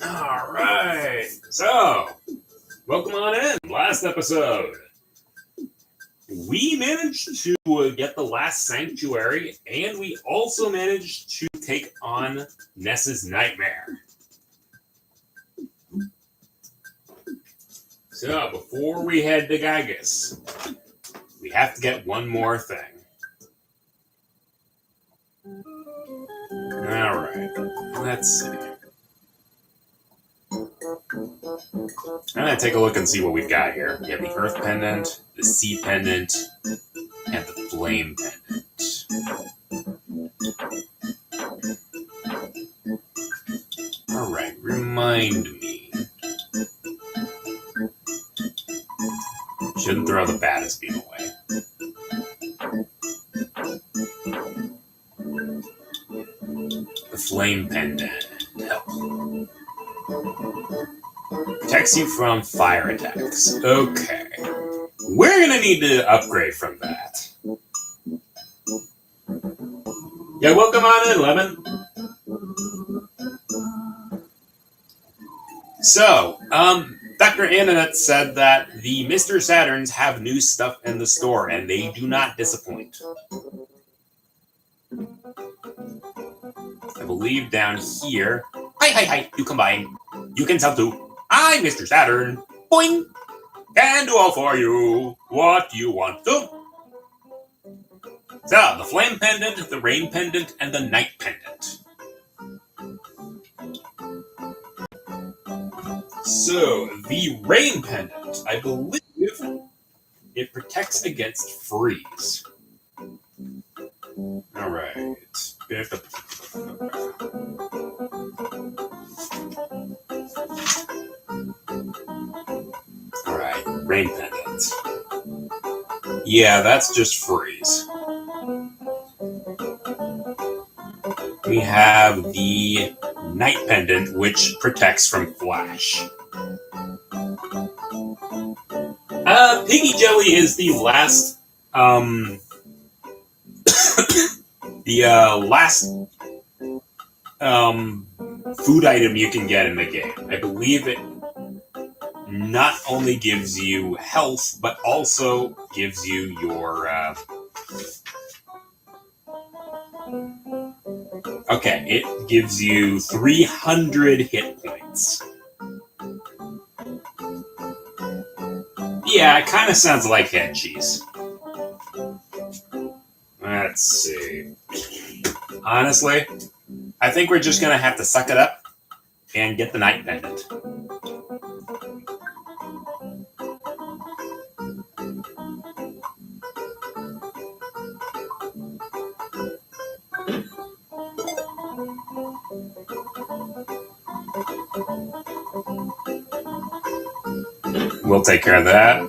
All right. So, welcome on in. Last episode, we managed to get the last sanctuary, and we also managed to take on Ness's nightmare. So, before we head to Giygas, we have to get one more thing. All right. Let's see. I'm going to take a look and see what we've got here. We have the Earth Pendant, the Sea Pendant, and the Flame Pendant. Alright, remind me. Shouldn't throw the baddest beam away. The Flame Pendant. Help. Protects you from fire attacks. Okay. We're gonna need to upgrade from that. Yeah, welcome on in, Lemon. So, Dr. Annette said that the Mr. Saturns have new stuff in the store, and they do not disappoint. I believe down here... Hi, you come by. You can sell too. I'm Mr. Saturn. Boing! Can do all for you what you want to. So, the Flame Pendant, the Rain Pendant, and the Night Pendant. So, the Rain Pendant, I believe it protects against freeze. Alright. Alright, Rain Pendant. Yeah, that's just freeze. We have the Night Pendant, which protects from flash. Piggy Jelly is the last, food item you can get in the game. I believe it not only gives you health, but also gives you your, okay, it gives you 300 hit points. Yeah, it kind of sounds like head cheese. Let's see. Honestly, I think we're just going to have to suck it up and get the Night Pendant. We'll take care of that.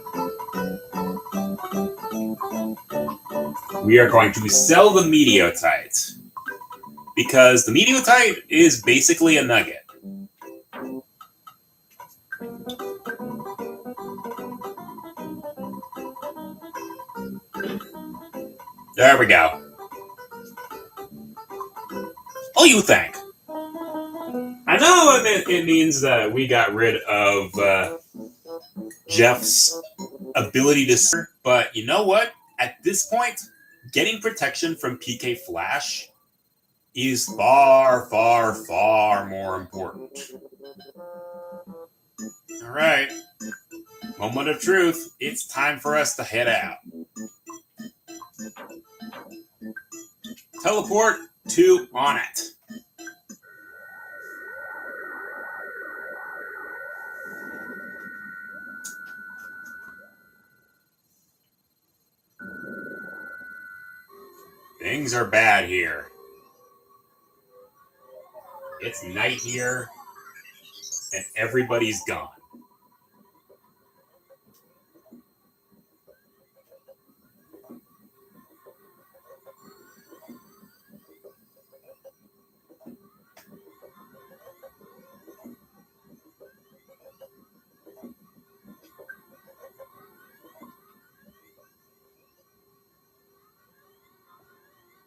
We are going to sell the Meteotite, because the Meteotite is basically a nugget. There we go. Oh, you think? I know it means that we got rid of Jeff's ability to serve, but you know what? At this point, getting protection from PK Flash is far more important. Alright. Moment of truth. It's time for us to head out. Teleport to Onett. Things are bad here. It's night here, and everybody's gone.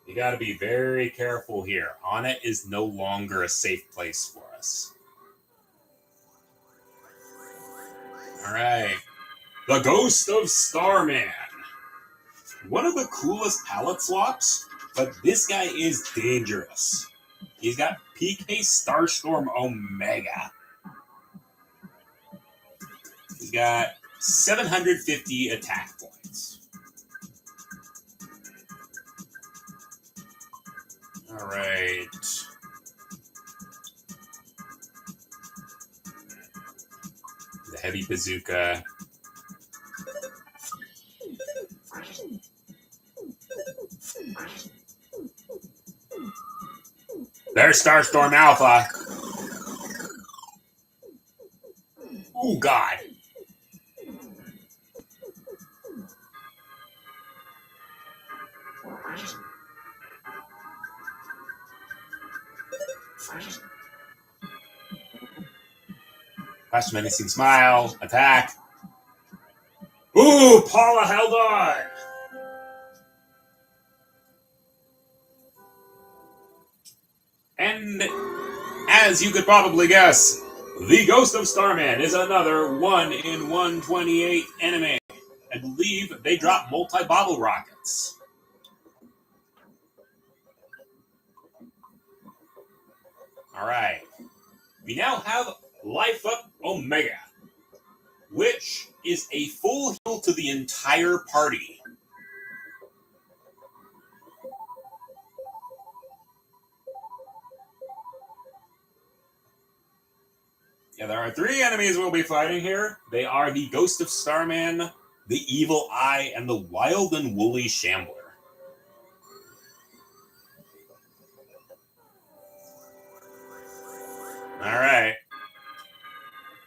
You got to be very careful here. Onett is no longer a safe place for us. Alright. The Ghost of Starman. One of the coolest palette swaps, but this guy is dangerous. He's got PK Starstorm Omega. He's got 750 attack points. Alright. The Heavy Bazooka. There's Starstorm Alpha. Oh, God. Flash Menacing Smile. Attack. Ooh, Paula held on. And as you could probably guess, the Ghost of Starman is another 1 in 128 anime. I believe they drop multi-bottle rockets. Alright. We now have Life Up Omega, which is a full heal to the entire party. Yeah, there are 3 enemies we'll be fighting here. They are the Ghost of Starman, the Evil Eye, and the Wild and Woolly Shambler. Alright.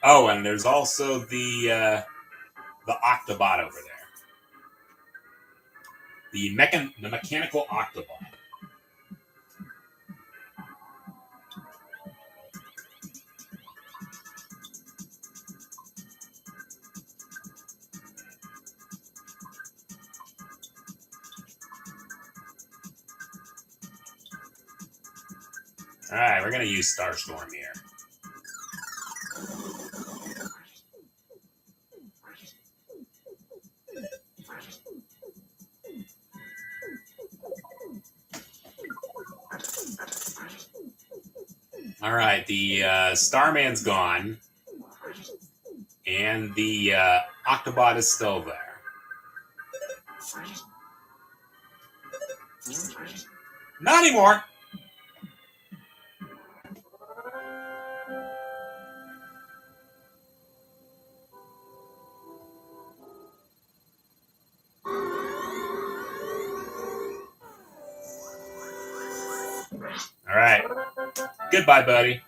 Oh, and there's also the Octobot over there. The mechanical Octobot. Alright, we're going to use Starstorm here. Alright, the Starman's gone. And the Octobot is still there. Not anymore! Alright. Goodbye, buddy.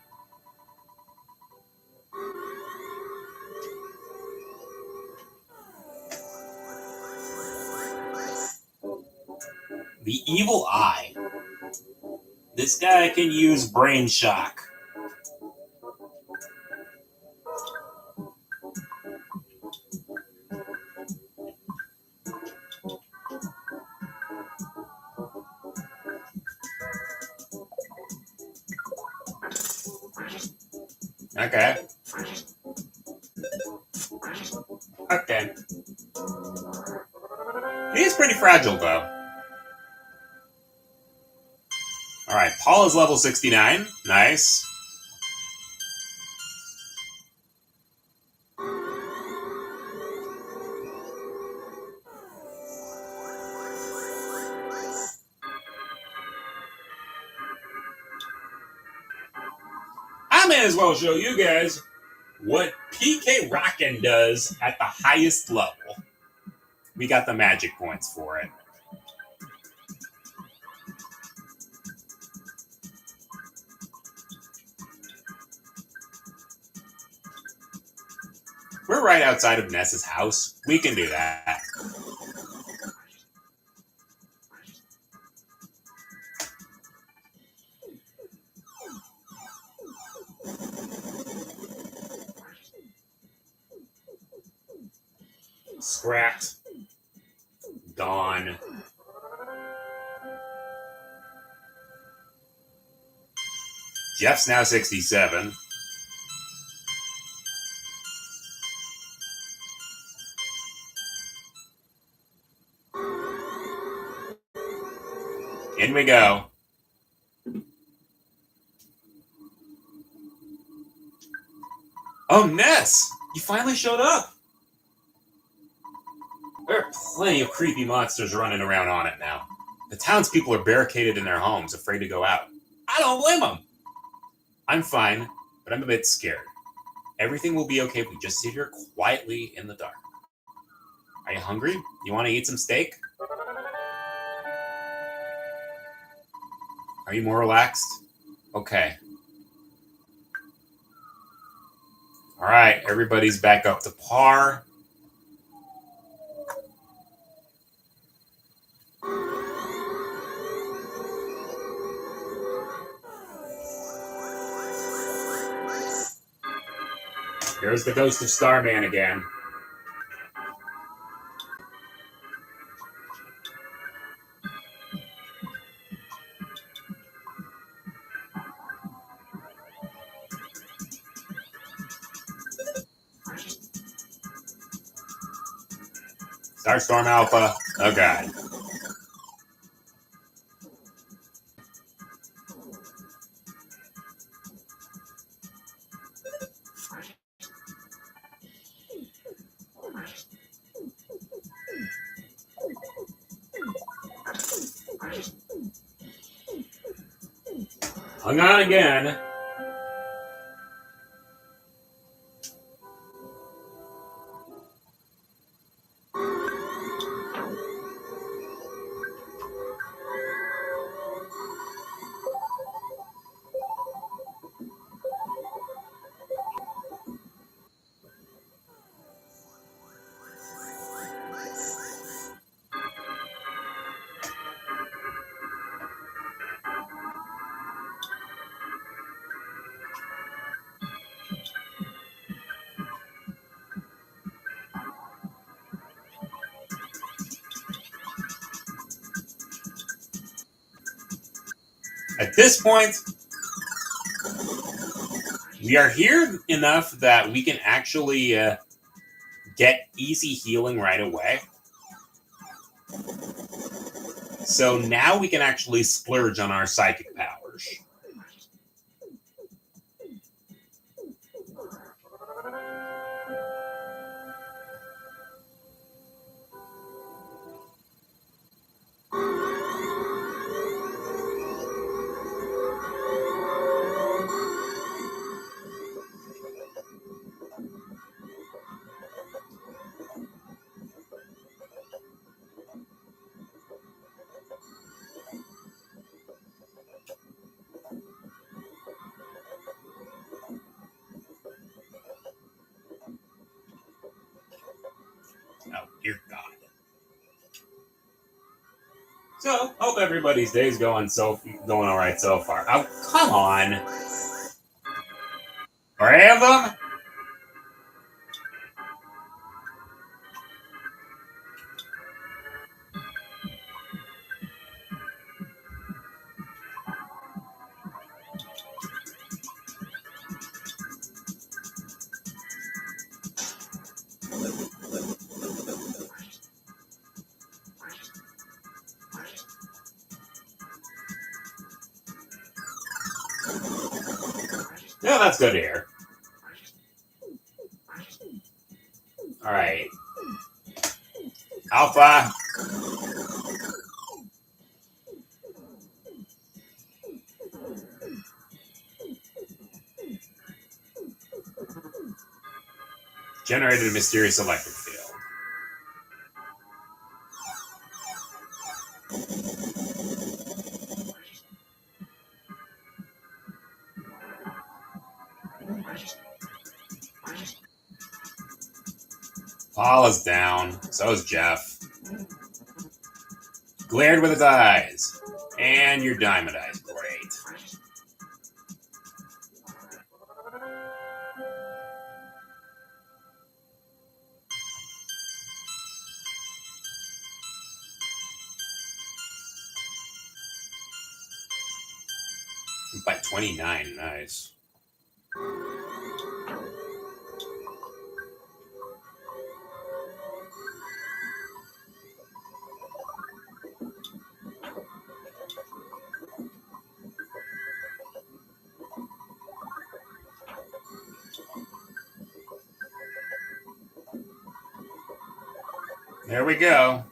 The Evil Eye. This guy can use Brain Shock. Okay. Okay. He's pretty fragile, though. Alright, Paul is level 69. Nice. I may as well show you guys what PK Rockin' does at the highest level. We got the magic points for it. We're right outside of Ness's house. We can do that. Scrapped. Dawn. Jeff's now 67. we go. Oh, Ness! You finally showed up! There are plenty of creepy monsters running around on it now. The townspeople are barricaded in their homes, afraid to go out. I don't blame them! I'm fine, but I'm a bit scared. Everything will be okay if we just sit here quietly in the dark. Are you hungry? You want to eat some steak? Are you more relaxed? Okay. Alright, everybody's back up to par. Here's the ghost of Starman again. Starstorm Alpha. Oh god. Hung on again. At this point, we are here enough that we can actually get easy healing right away. So now we can actually splurge on our psychic powers. Oh, dear God. So, hope everybody's day's going all right so far. Oh, come on. 3 of them? Yeah, that's good to hear. Alright. Alpha. Generated a mysterious electric field. Paul is down. So is Jeff. Glared with his eyes. And your diamond eyes. Great. By 29. Nice. There we go.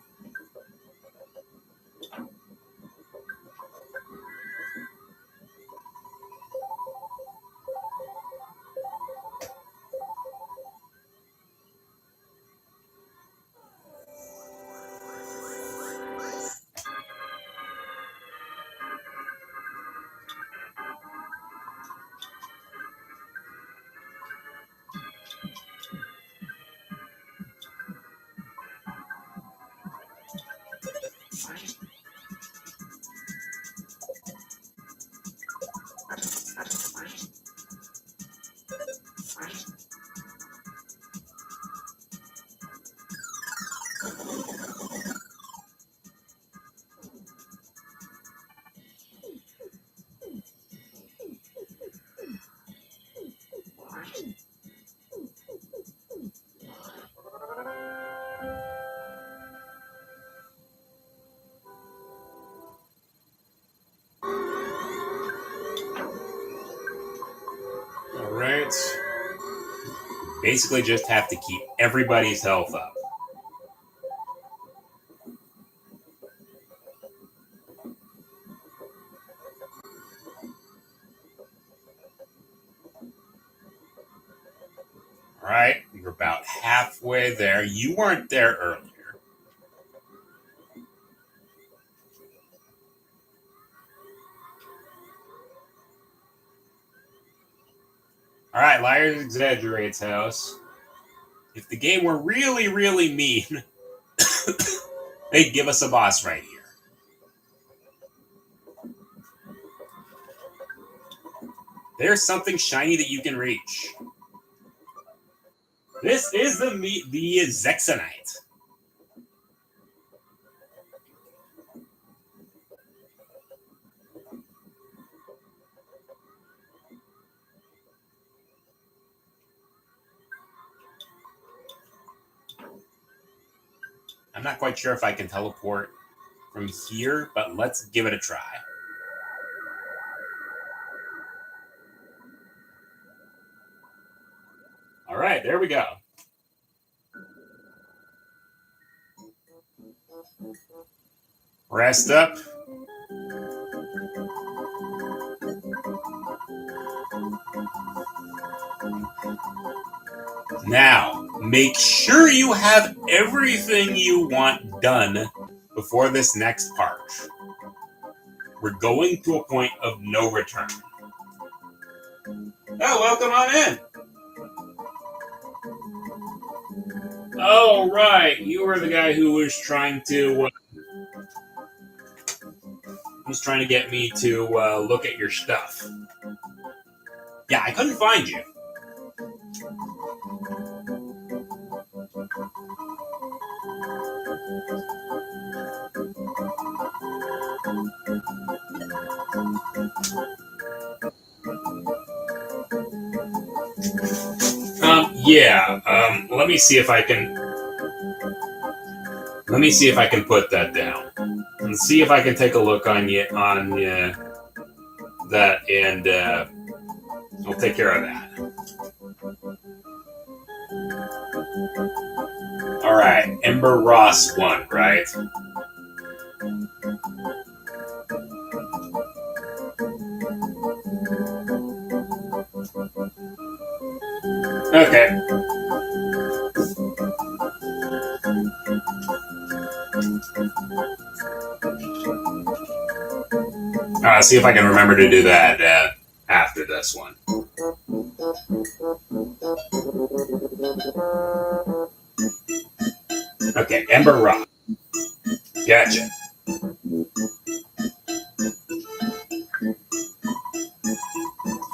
All right. Basically just have to keep everybody's health up. All right, we're about halfway there. You weren't there earlier. All right, Liars Exaggerates house. If the game were really, really mean, they'd give us a boss right here. There's something shiny that you can reach. This is the Zexonite. I'm not quite sure if I can teleport from here, but let's give it a try. All right, there we go. Rest up. Now, make sure you have everything you want done before this next part. We're going to a point of no return. Oh, welcome on in. Oh, right. You were the guy who was trying to get me to look at your stuff. Yeah, I couldn't find you. Yeah. Let me see if I can. Let me see if I can put that down and see if I can take a look on that, and I'll take care of that. All right, Ember Ross won, right? Okay. See if I can remember to do that after this one. Okay, Ember Rock. Gotcha.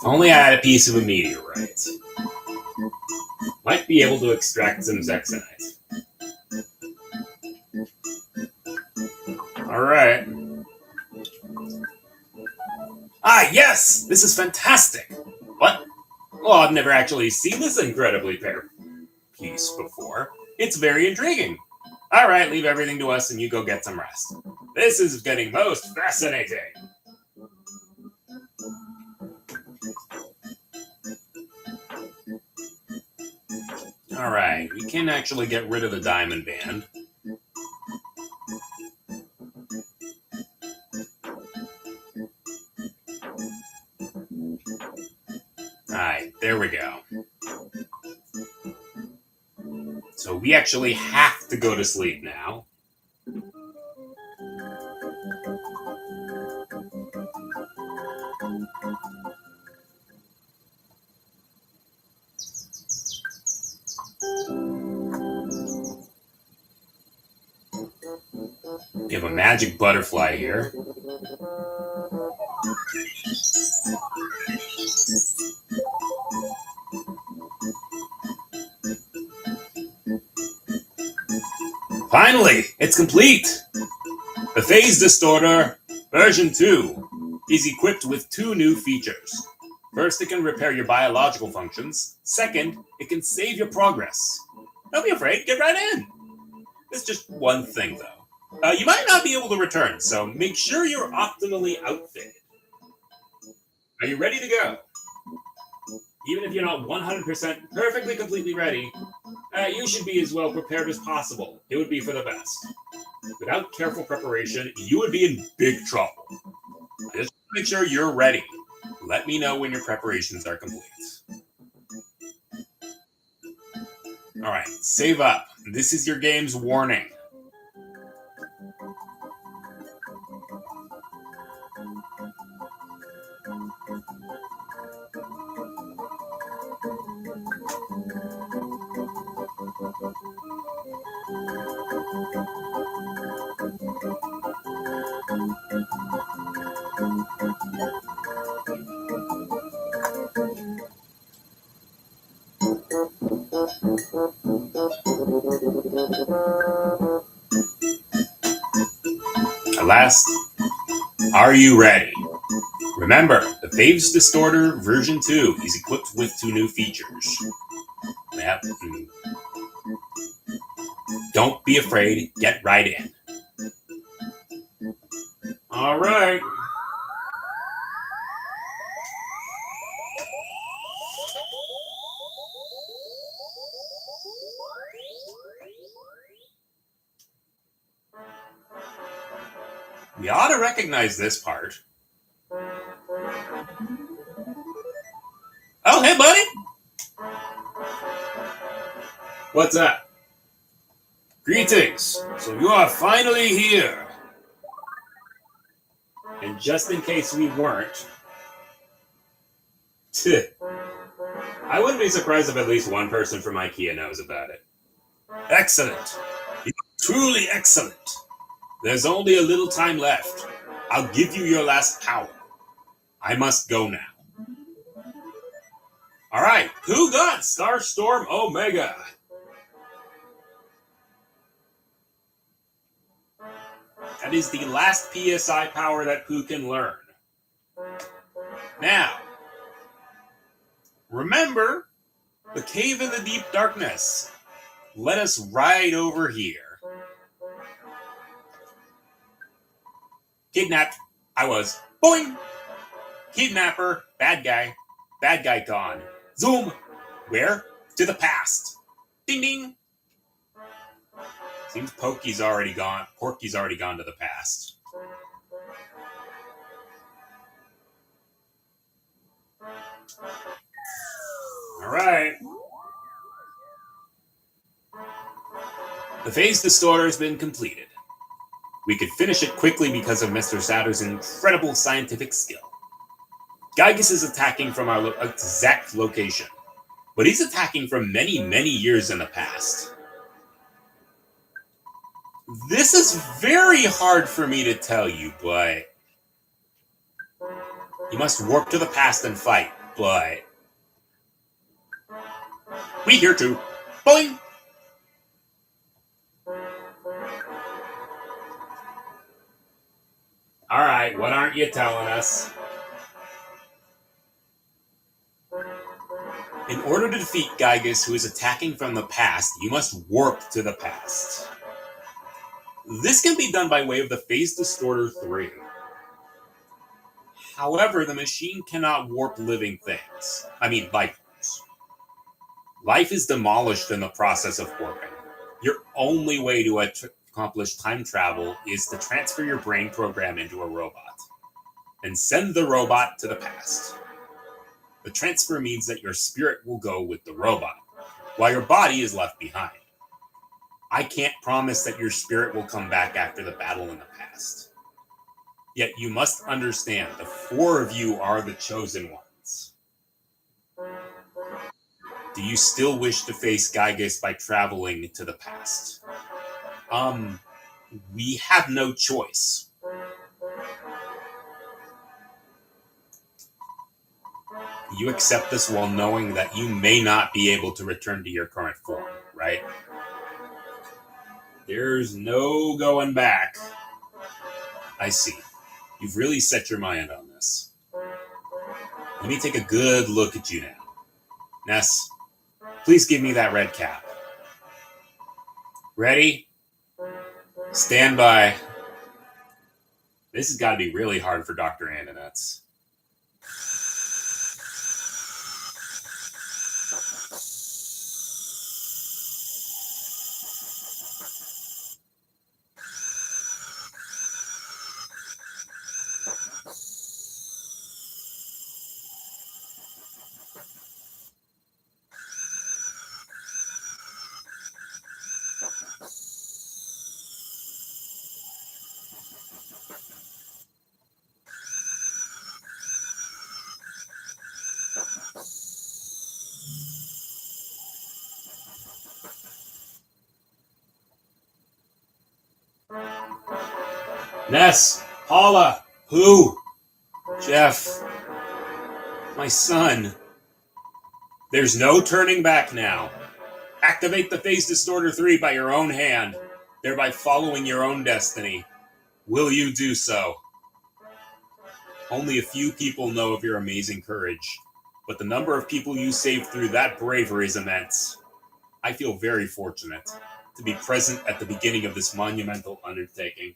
Only I had a piece of a meteorite. Might be able to extract some Zexonite. Alright. Ah, yes! This is fantastic! What? Well, I've never actually seen this incredibly fair piece before. It's very intriguing. Alright, leave everything to us and you go get some rest. This is getting most fascinating. Alright, we can actually get rid of the diamond band. Alright, there we go. So we actually have to go to sleep now. We have a magic butterfly here. Finally, it's complete! The Phase Distorter version 2 is equipped with 2 new features. First, it can repair your biological functions. Second, it can save your progress. Don't be afraid, get right in! There's just one thing, though. You might not be able to return, so make sure you're optimally outfitted. Are you ready to go? Even if you're not 100% perfectly completely ready, you should be as well prepared as possible. It would be for the best. Without careful preparation, you would be in big trouble. Just make sure you're ready. Let me know when your preparations are complete. Alright, save up. This is your game's warning. At last, are you ready? Remember, the Phase Distorter version 2 is equipped with 2 new features. Yep. Don't be afraid, get right in. Alright. We ought to recognize this part. Oh, hey, buddy! What's up? Greetings! So you are finally here! And just in case we weren't, I wouldn't be surprised if at least one person from IKEA knows about it. Excellent! You're truly excellent! There's only a little time left. I'll give you your last power. I must go now. Alright, who got Starstorm Omega? That is the last PSI power that Pooh can learn. Now, remember the cave in the deep darkness. Let us ride over here. Kidnapped. I was. Boing! Kidnapper. Bad guy. Bad guy gone. Zoom! Where? To the past. Ding ding! Seems Porky's already gone to the past. Alright. The Phase Distorter has been completed. We could finish it quickly because of Mr. Saturn's incredible scientific skill. Giygas is attacking from our exact location, but he's attacking from many, many years in the past. This is very hard for me to tell you, but you must warp to the past and fight, but we here too. Boing! Alright, what aren't you telling us? In order to defeat Giygas, who is attacking from the past, you must warp to the past. This can be done by way of the Phase Distorter 3. However, the machine cannot warp living things. I mean, life forms. Life is demolished in the process of warping. Your only way to accomplish time travel is to transfer your brain program into a robot and send the robot to the past. The transfer means that your spirit will go with the robot, while your body is left behind. I can't promise that your spirit will come back after the battle in the past. Yet you must understand, the four of you are the chosen ones. Do you still wish to face Giygas by traveling to the past? We have no choice. You accept this while knowing that you may not be able to return to your current form, right? There's no going back. I see. You've really set your mind on this. Let me take a good look at you now. Ness, please give me that red cap. Ready? Stand by. This has got to be really hard for Dr. Andonuts. Ness, Paula, who? Jeff, my son. There's no turning back now. Activate the Phase Distorter 3 by your own hand, thereby following your own destiny. Will you do so? Only a few people know of your amazing courage, but the number of people you saved through that bravery is immense. I feel very fortunate to be present at the beginning of this monumental undertaking.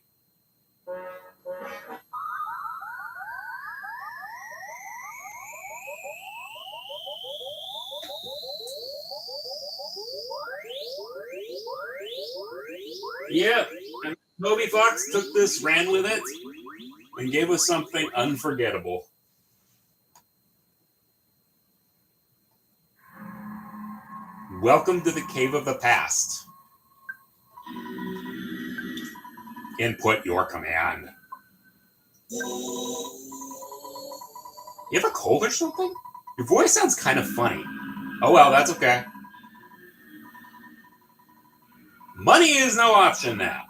Yeah, and Moby Fox took this, ran with it, and gave us something unforgettable. Welcome to the Cave of the Past. Input your command. You have a cold or something? Your voice sounds kind of funny. Oh well, that's okay. Money is no option now.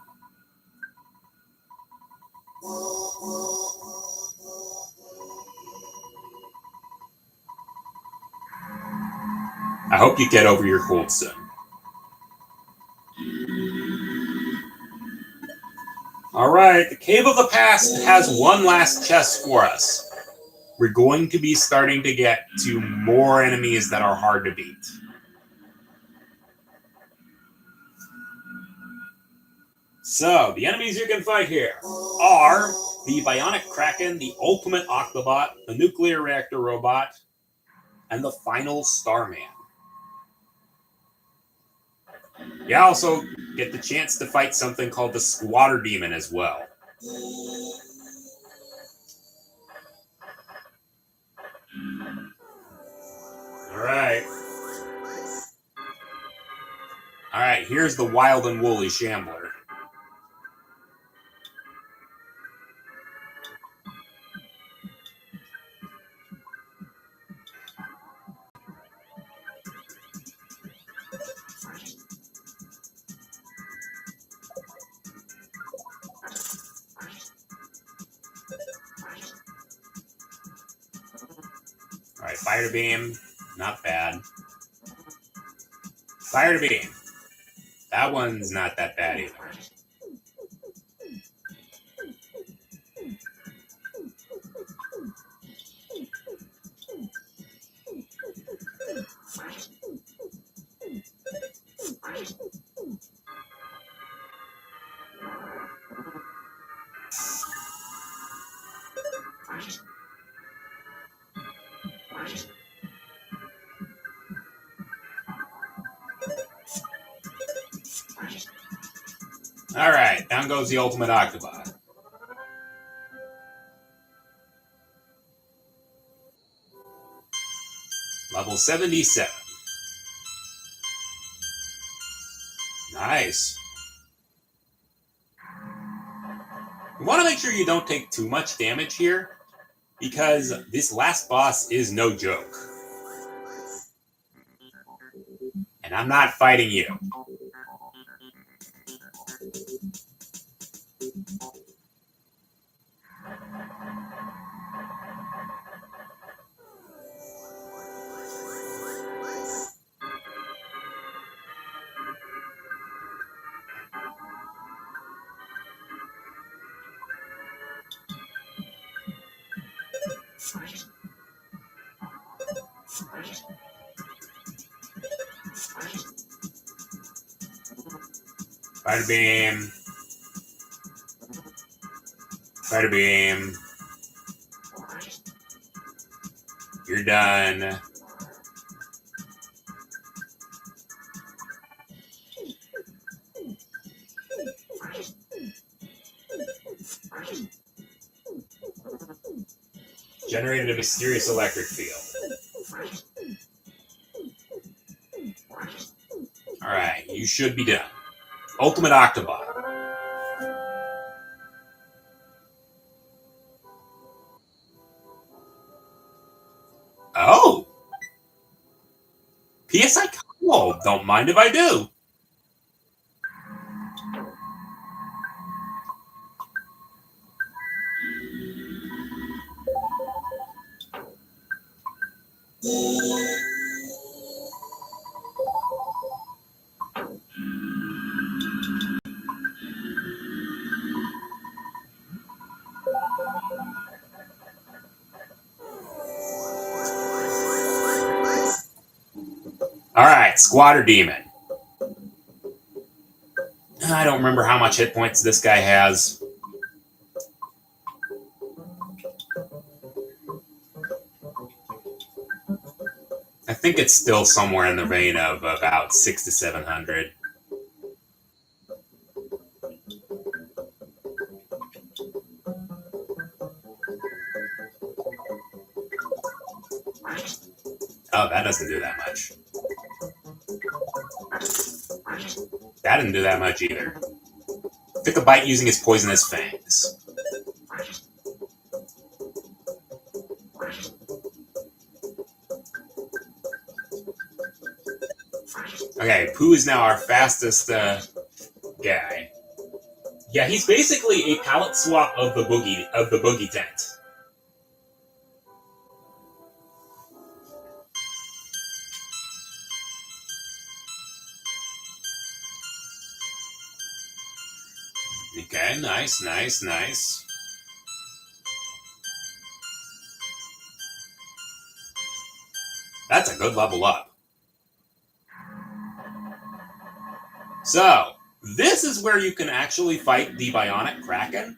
I hope you get over your cold soon. Alright, the Cave of the Past has one last chest for us. We're going to be starting to get to more enemies that are hard to beat. So, the enemies you can fight here are the Bionic Kraken, the Ultimate Octobot, the Nuclear Reactor Robot, and the Final Starman. You also get the chance to fight something called the Squatter Demon as well. Alright, here's the Wild and Woolly Shambler. Alright, Fire Beam, not bad. Fire Beam. That one's not that bad either. Alright, down goes the Ultimate Octobot. Level 77. Nice. You want to make sure you don't take too much damage here, because this last boss is no joke. And I'm not fighting you. Fire beam. Fire beam. You're done. Generated a mysterious electric field. Alright, you should be done. Ultimate Octobot. Oh! PSI Combo. Don't mind if I do. Alright, Squatter Demon. I don't remember how much hit points this guy has. I think it's still somewhere in the vein of about 600 to 700. Oh, that doesn't do that much. That didn't do that much either. Took a bite using his poisonous fangs. Okay, Pooh is now our fastest guy. Yeah, he's basically a palette swap of the boogie tent. Okay, nice, nice, nice. That's a good level up. So, this is where you can actually fight the Bionic Kraken.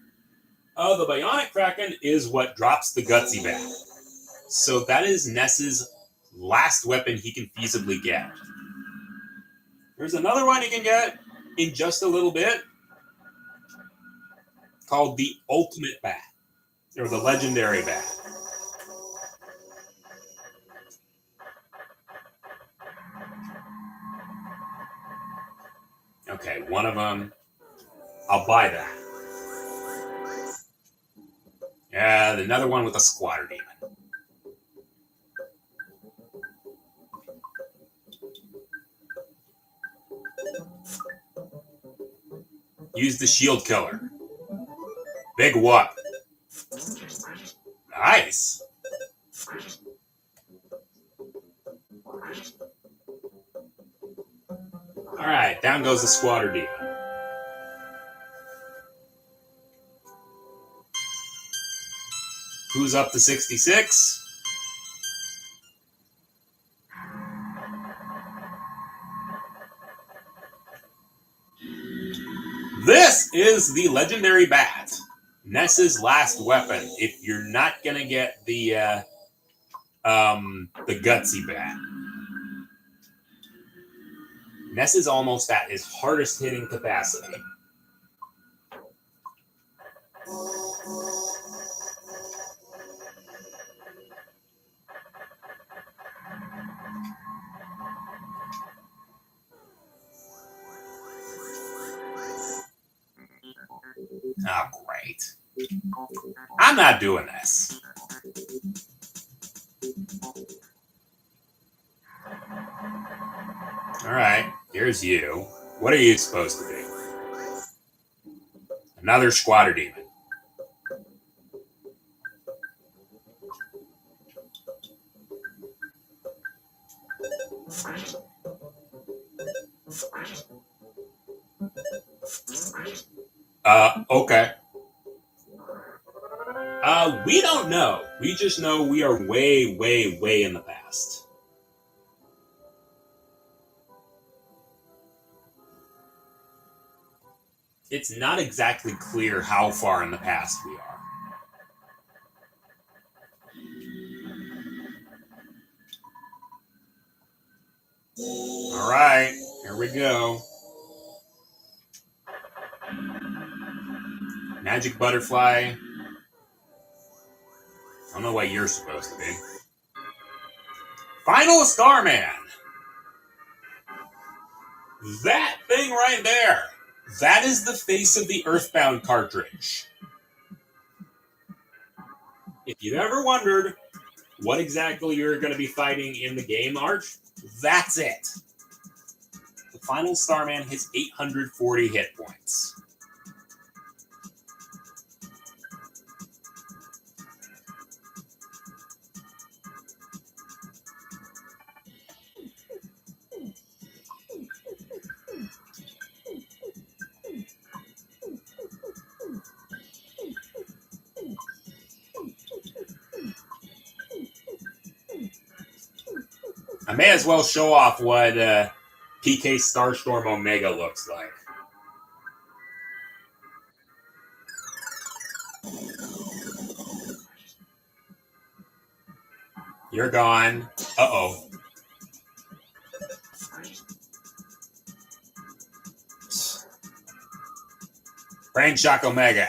The Bionic Kraken is what drops the Gutsy Bat. So that is Ness's last weapon he can feasibly get. There's another one he can get in just a little bit, called the Ultimate Bat, or the Legendary Bat. Okay, one of them. I'll buy that. Yeah, another one with a Squatter Demon. Use the Shield Killer. Big whoop. Nice. Alright, down goes the Squatter Demon. Who's up to 66? This is the Legendary Bat, Ness's last weapon. If you're not gonna get the Gutsy Bat, Ness is almost at his hardest hitting capacity. Oh, great. I'm not doing this. All right, here's you. What are you supposed to be? Another squatter demon. Okay. We don't know. We just know we are way, way, way in the past. It's not exactly clear how far in the past we are. All right, here we go. Magic butterfly. I don't know what you're supposed to be. Final Starman. That thing right there. That is the face of the Earthbound cartridge. If you've ever wondered what exactly you're going to be fighting in the game, Arch, that's it. The Final Starman has 840 hit points. I may as well show off what PK Starstorm Omega looks like. You're gone. Uh-oh. Brain Shock Omega.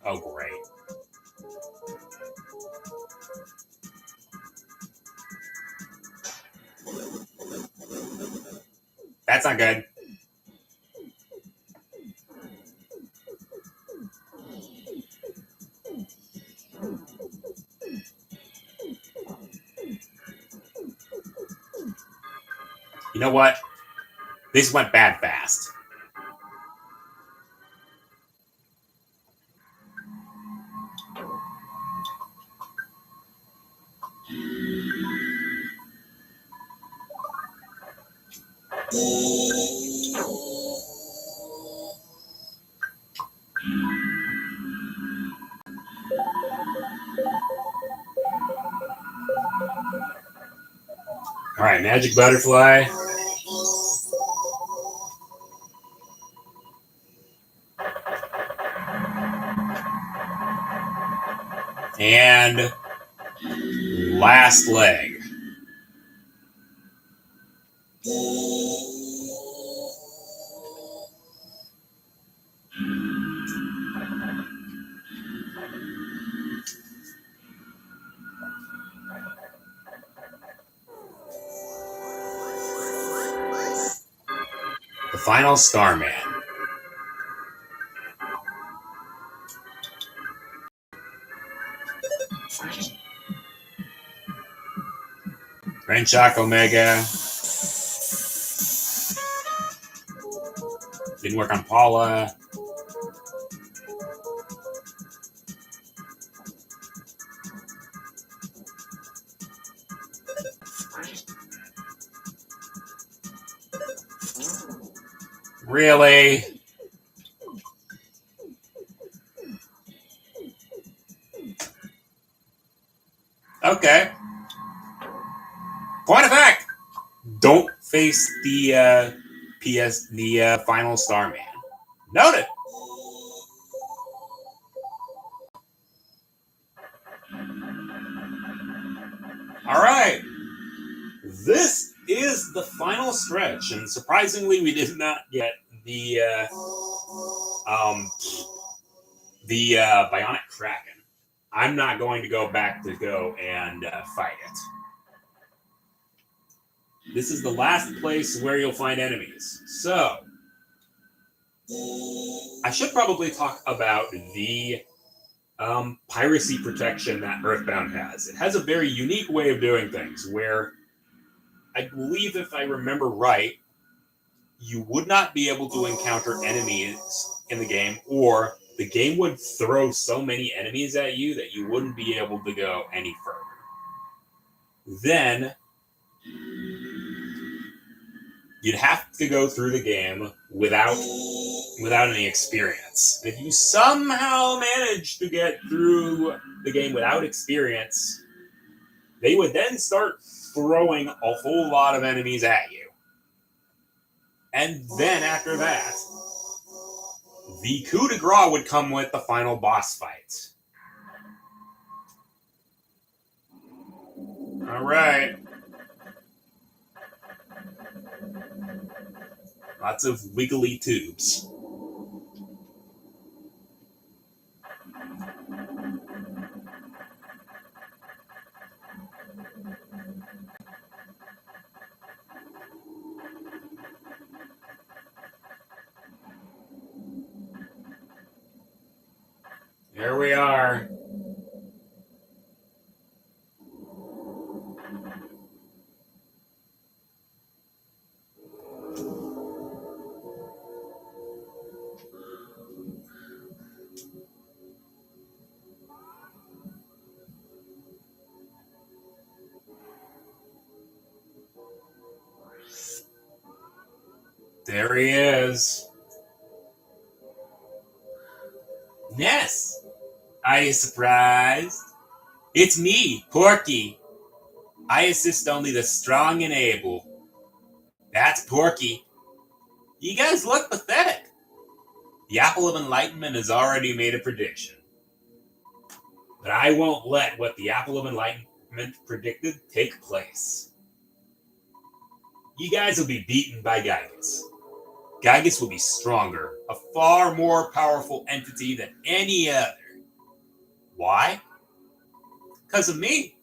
Oh, great. That's not good. You know what? This went bad fast. All right, Magic Butterfly. And last leg. The Final Starman. Brain Shock Omega. Didn't work on Paula. Really? Okay. Point of fact. Don't face the Final Starman. Noted. All right. This is the final stretch, and surprisingly, we did not get the Bionic Kraken. I'm not going to go back to go and fight it. This is the last place where you'll find enemies. So, I should probably talk about the piracy protection that Earthbound has. It has a very unique way of doing things where I believe, if I remember right, you would not be able to encounter enemies in the game, or the game would throw so many enemies at you that you wouldn't be able to go any further. Then you'd have to go through the game without any experience. If you somehow manage to get through the game without experience, they would then start throwing a whole lot of enemies at you. And then after that, the coup de grace would come with the final boss fight. All right. Lots of wiggly tubes. There we are. There he is. Ness, are you surprised? It's me, Porky. I assist only the strong and able. That's Porky. You guys look pathetic. The Apple of Enlightenment has already made a prediction. But I won't let what the Apple of Enlightenment predicted take place. You guys will be beaten by Giygas. Giygas will be stronger, a far more powerful entity than any other. Why? Because of me.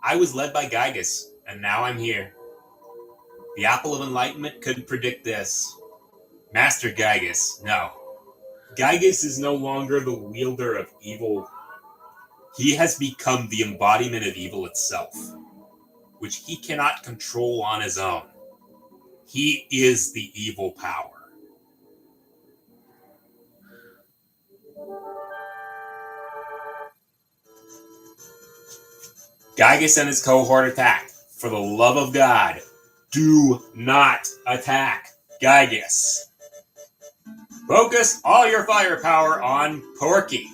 I was led by Giygas, and now I'm here. The Apple of Enlightenment couldn't predict this. Master Giygas, no. Giygas is no longer the wielder of evil. He has become the embodiment of evil itself, which he cannot control on his own. He is the evil power. Giygas and his cohort attack. For the love of God, do not attack Giygas. Focus all your firepower on Porky.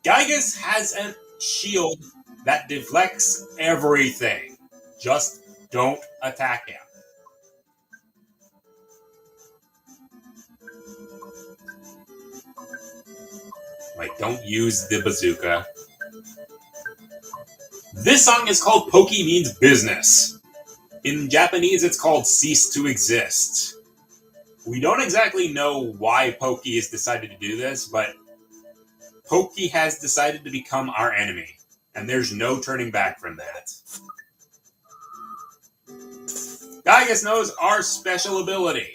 Giygas has a shield that deflects everything. Just don't attack him. Like, don't use the bazooka. This song is called Pokey Means Business. In Japanese, it's called Cease to Exist. We don't exactly know why Pokey has decided to do this, but Pokey has decided to become our enemy, and there's no turning back from that. Giygas knows our special ability.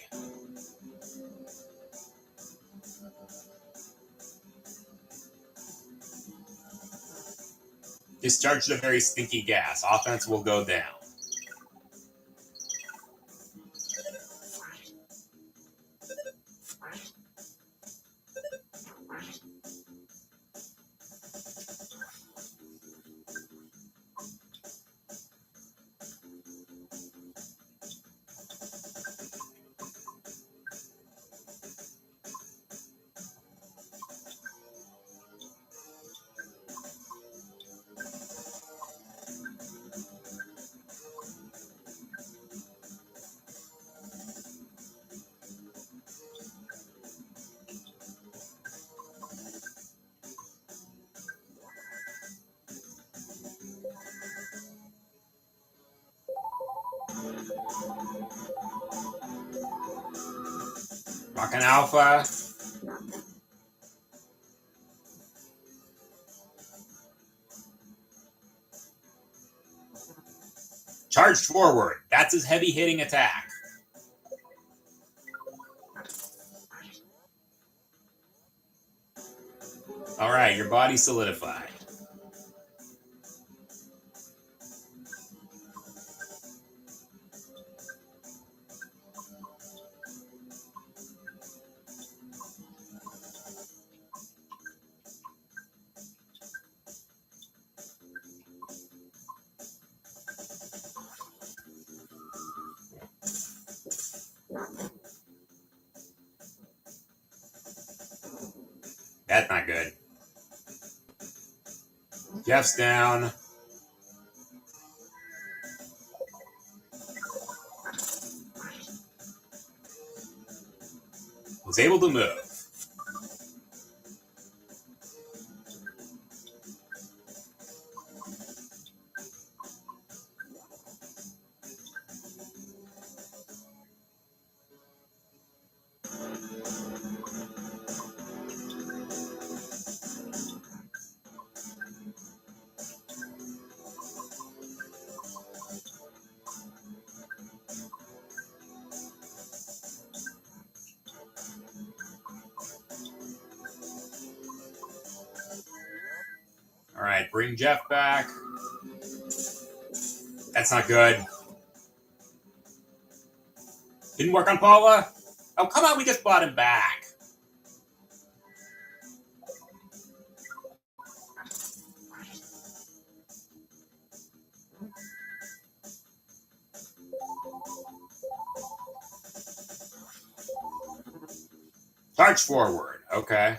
Discharged a very stinky gas. Offense will go down. Rockin' Alpha. Charged forward. That's his heavy hitting attack. All right, your body's solidified. That's not good. Jeff's down. Was able to move. All right, bring Jeff back. That's not good. Didn't work on Paula? Oh, come on, we just brought him back. Charge forward. Okay.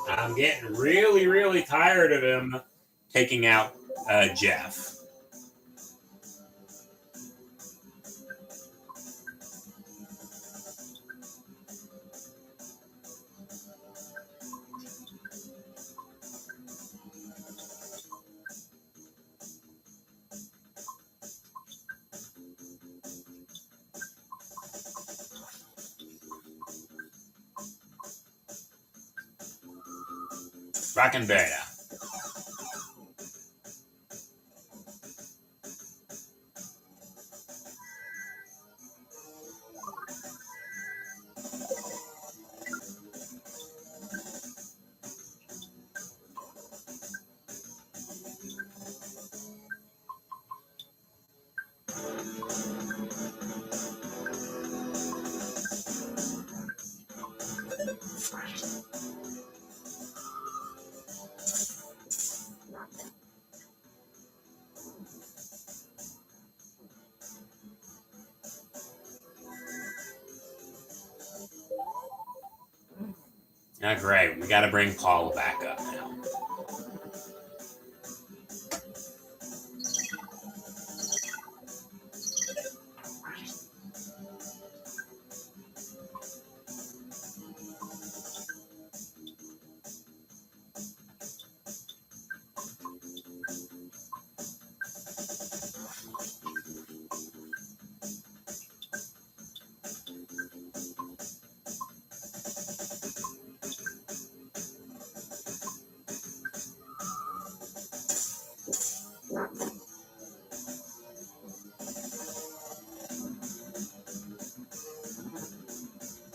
I'm getting really, really tired of him taking out Jeff. Rockin' Beta. Oh, great. We got to bring Paul back up now.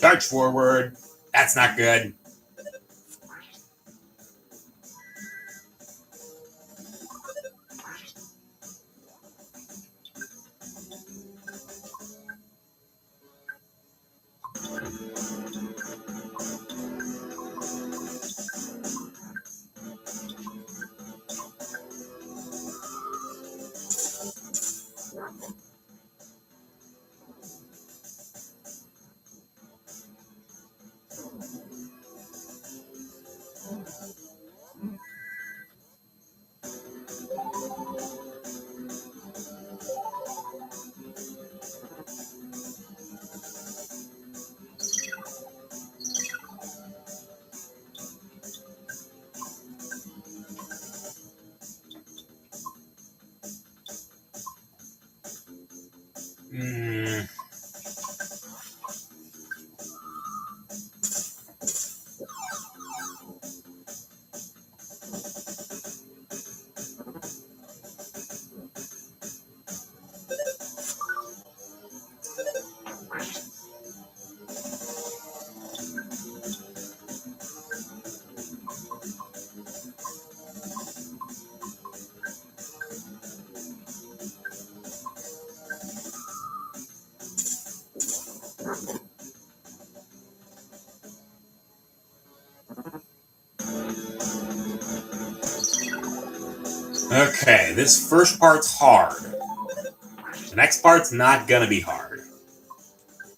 Charge forward. That's not good. Okay, this first part's hard. The next part's not gonna be hard.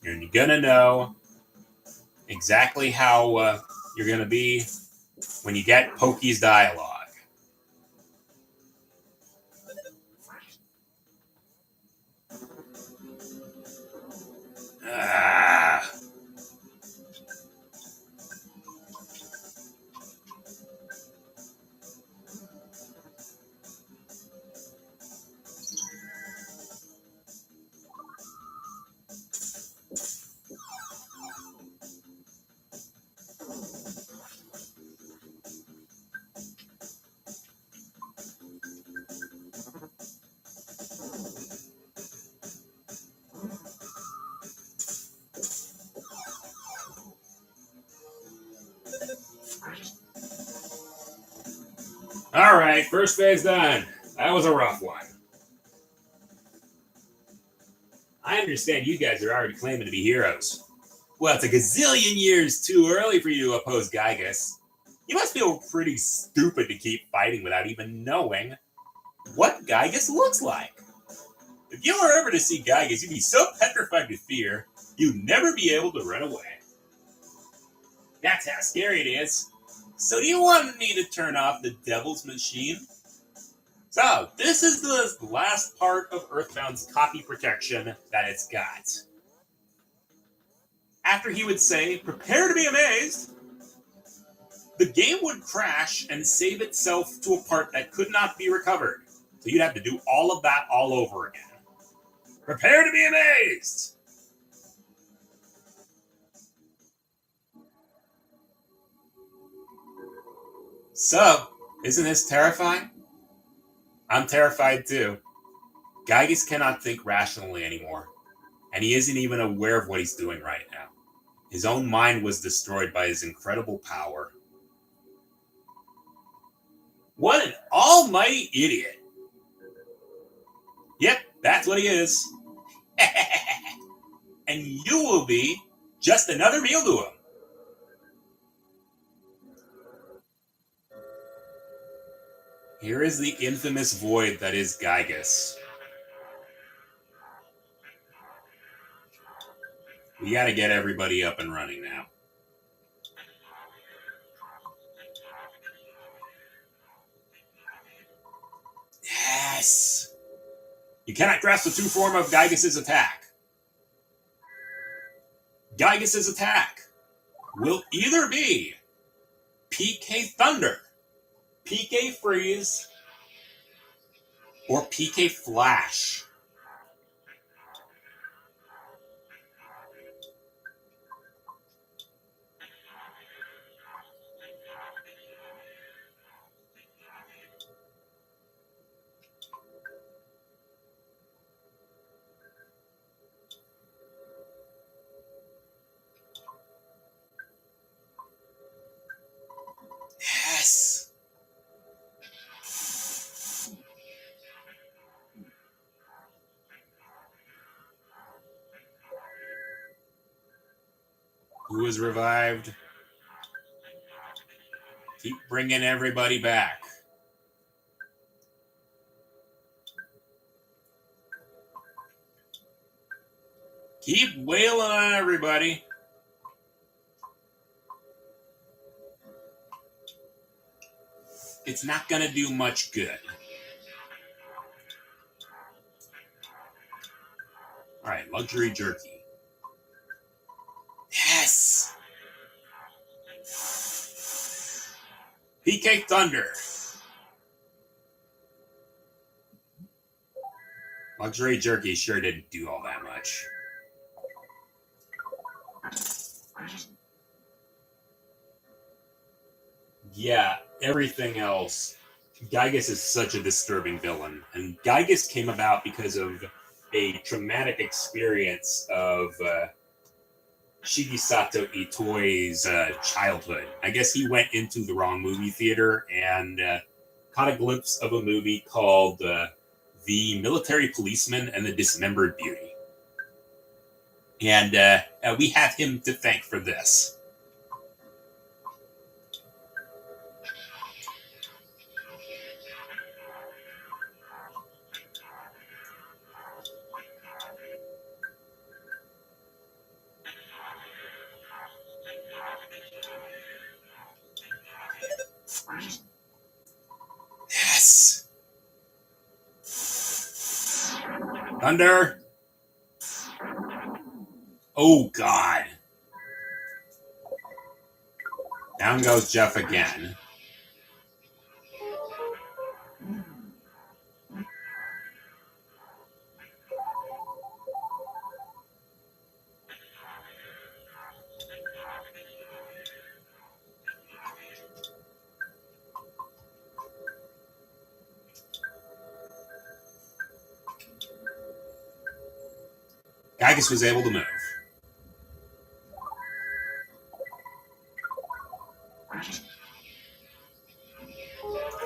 You're gonna know exactly how you're gonna be when you get Pokey's dialogue. Ah. All right, first phase done. That was a rough one. I understand you guys are already claiming to be heroes. Well, it's a gazillion years too early for you to oppose Giygas. You must feel pretty stupid to keep fighting without even knowing what Giygas looks like. If you were ever to see Giygas, you'd be so petrified with fear, you'd never be able to run away. That's how scary it is. So do you want me to turn off the devil's machine? So, this is the last part of Earthbound's copy protection that it's got. After he would say, "Prepare to be amazed," the game would crash and save itself to a part that could not be recovered. So you'd have to do all of that all over again. Prepare to be amazed! So, isn't this terrifying? I'm terrified too. Giygas cannot think rationally anymore, and he isn't even aware of what he's doing right now. His own mind was destroyed by his incredible power. What an almighty idiot! Yep, that's what he is. And you will be just another meal to him. Here is the infamous void that is Giygas. We gotta get everybody up and running now. Yes! You cannot grasp the true form of Giygas' attack. Giygas' attack will either be PK Thunder, PK Freeze, or PK Flash. Yes! Who is revived? Keep bringing everybody back. Keep wailing on everybody. It's not going to do much good. All right, luxury jerky. Yes! PK Thunder. Luxury jerky sure didn't do all that much. Yeah, everything else. Giygas is such a disturbing villain, and Giygas came about because of a traumatic experience of Shigesato Itoi's childhood. I guess he went into the wrong movie theater and caught a glimpse of a movie called The Military Policeman and the Dismembered Beauty. And we have him to thank for this. Yes. Thunder. Oh, God. Down goes Jeff again. Giygas was able to move.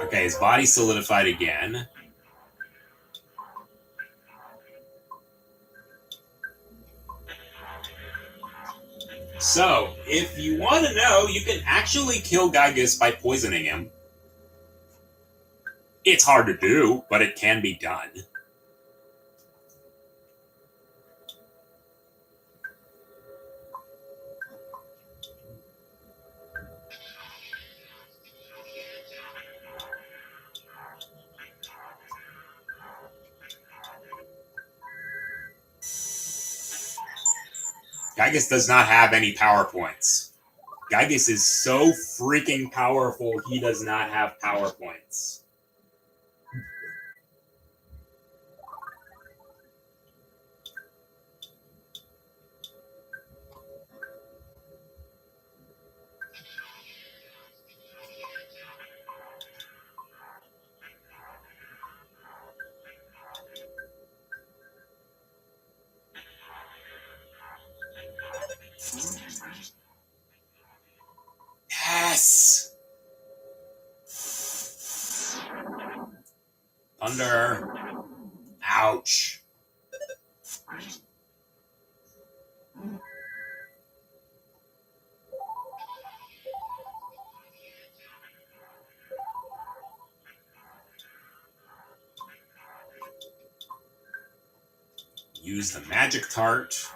Okay, his body solidified again. So, if you want to know, you can actually kill Giygas by poisoning him. It's hard to do, but it can be done. Giygas does not have any power points. Giygas is so freaking powerful, he does not have power points. Yes! Thunder. Ouch. Use the magic tart.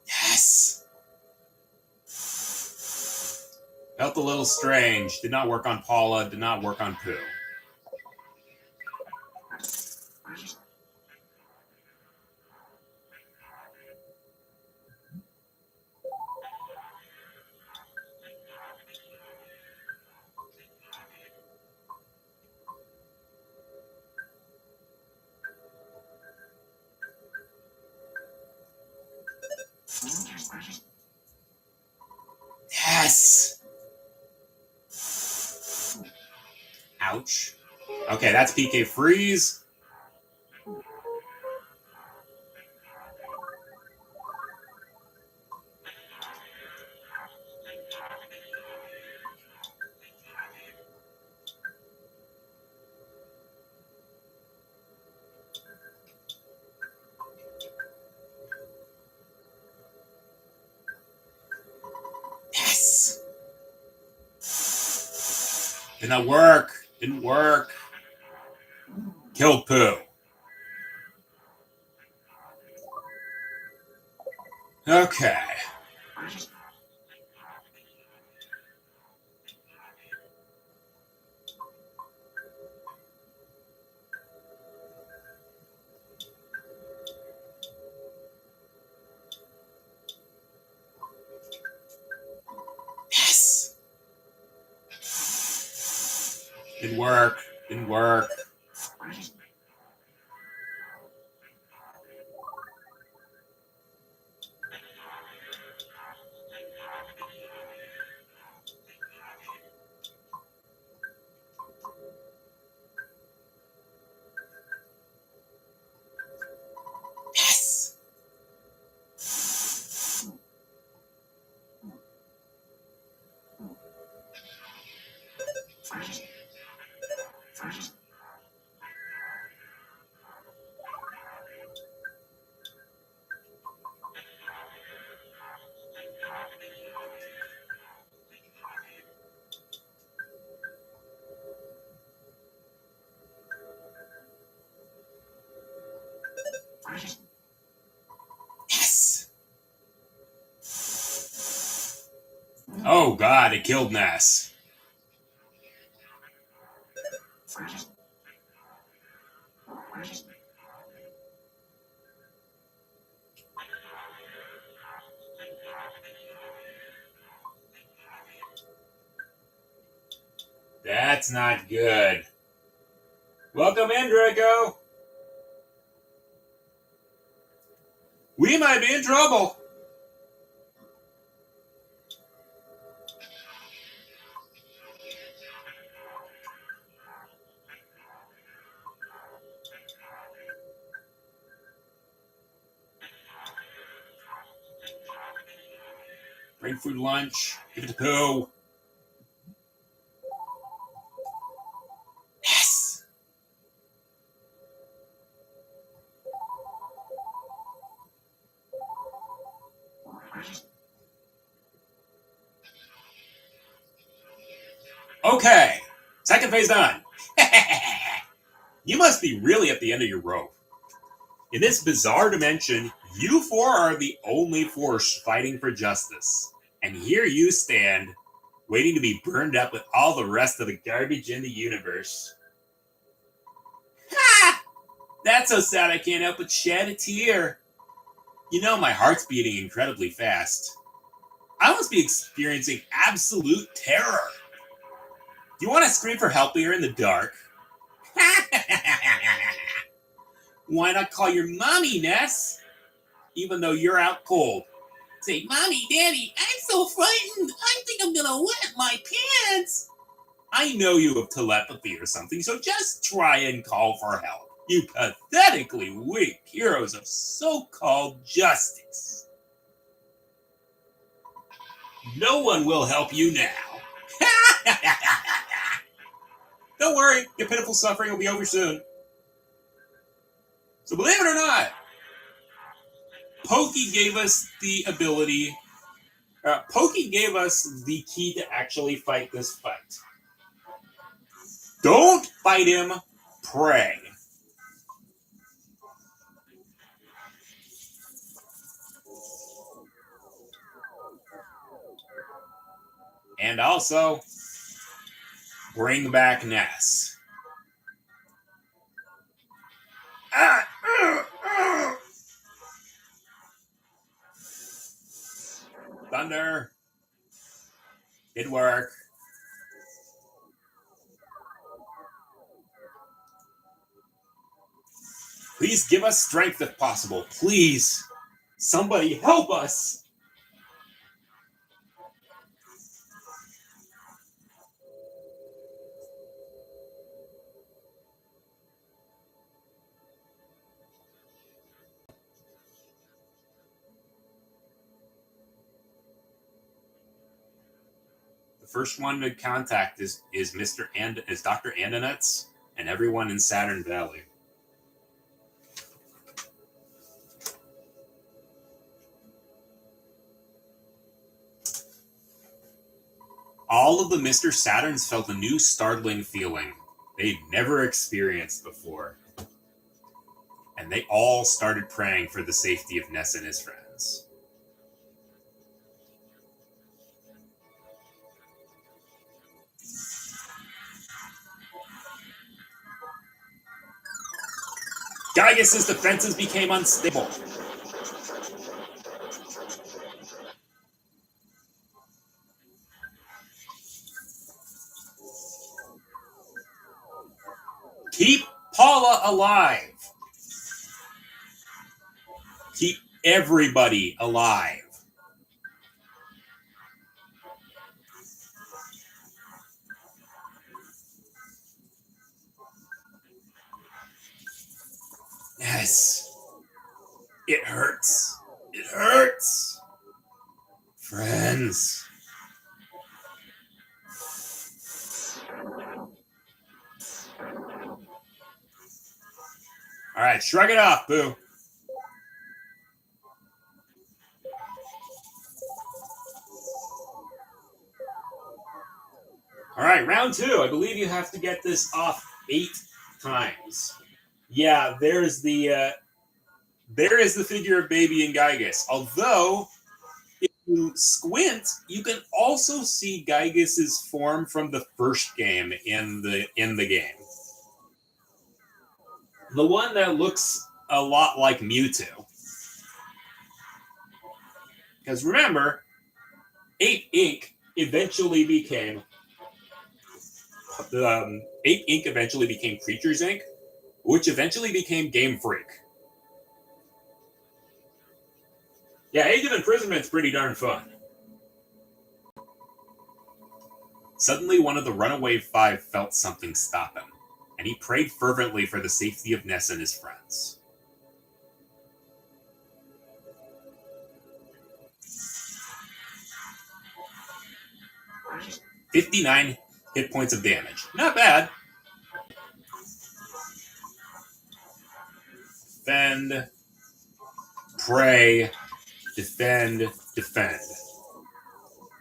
Yes! Felt a little strange. Did not work on Paula. Did not work on Pooh. Yes! Ouch. Okay, that's PK Freeze. Yes! Did not work. Didn't work. Killed Pooh. Okay. Yes! Didn't work. Didn't work. Yes! Oh God, it killed Ness. That's not good. Welcome in, Draco. We might be in trouble. Bring food lunch. Give it to Pooh. Yes. Okay. Second phase done. You must be really at the end of your rope. In this bizarre dimension, you four are the only force fighting for justice. And here you stand, waiting to be burned up with all the rest of the garbage in the universe. Ha! That's so sad I can't help but shed a tear. You know, my heart's beating incredibly fast. I must be experiencing absolute terror. Do you want to scream for help here in the dark? Why not call your mommy, Ness? Even though you're out cold. Say, Mommy, Daddy, I'm so frightened. I think I'm gonna wet my pants. I know you have telepathy or something, so just try and call for help. You pathetically weak heroes of so-called justice. No one will help you now. Don't worry, your pitiful suffering will be over soon. So believe it or not, Pokey gave us the ability. Pokey gave us the key to actually fight this fight. Don't fight him, pray. And also, bring back Ness. Thunder. Good work. Please give us strength if possible. Please. Somebody help us. The first one to contact is Dr. Andonetz and everyone in Saturn Valley. All of the Mr. Saturns felt a new startling feeling they'd never experienced before. And they all started praying for the safety of Ness and his friends. Giygas' defenses became unstable. Keep Paula alive. Keep everybody alive. Yes. It hurts. It hurts. Friends. All right, shrug it off, Boo. All right, round 2. I believe you have to get this off 8 times. Yeah, there is the figure of Baby and Giygas. Although, if you squint, you can also see Giygas' form from the first game in the game. The one that looks a lot like Mewtwo. Because remember, 8 Inc. eventually became 8 Inc. eventually became Creatures Inc., which eventually became Game Freak. Yeah, Age of Imprisonment's pretty darn fun. Suddenly, one of the Runaway Five felt something stop him, and he prayed fervently for the safety of Ness and his friends. "59 hit points of damage. Not bad. Defend, pray, defend, defend.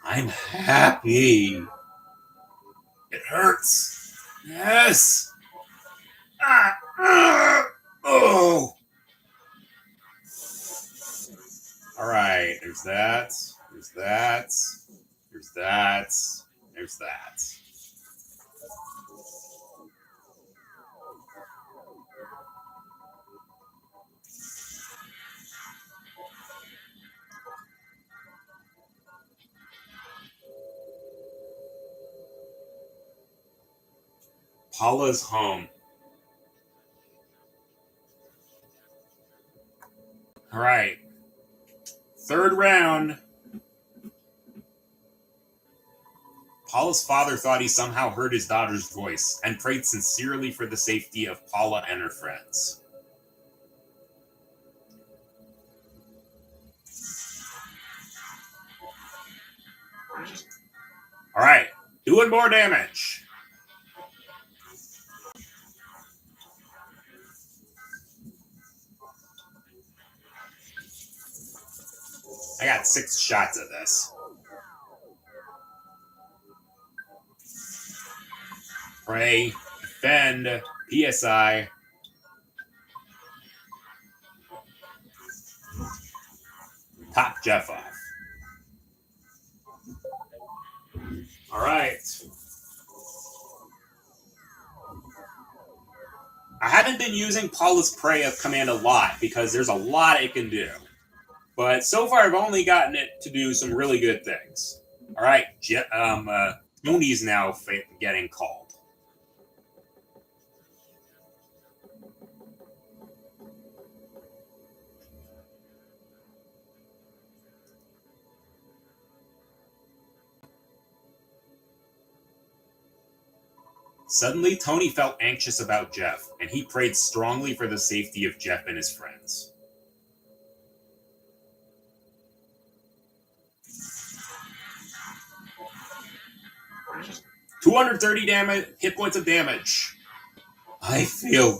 I'm happy. It hurts. Yes. Oh. All right. There's that. There's that. There's that. There's that. Paula's home. All right. Third round. Paula's father thought he somehow heard his daughter's voice and prayed sincerely for the safety of Paula and her friends. All right. Doing more damage. I got 6 shots of this. Pray, defend, PSI. Top Jeff off. All right. I haven't been using Paula's Prey command a lot because there's a lot it can do. But so far, I've only gotten it to do some really good things. All right. Tony's now getting called. Suddenly, Tony felt anxious about Jeff, and he prayed strongly for the safety of Jeff and his friends. "230 hit points of damage. I feel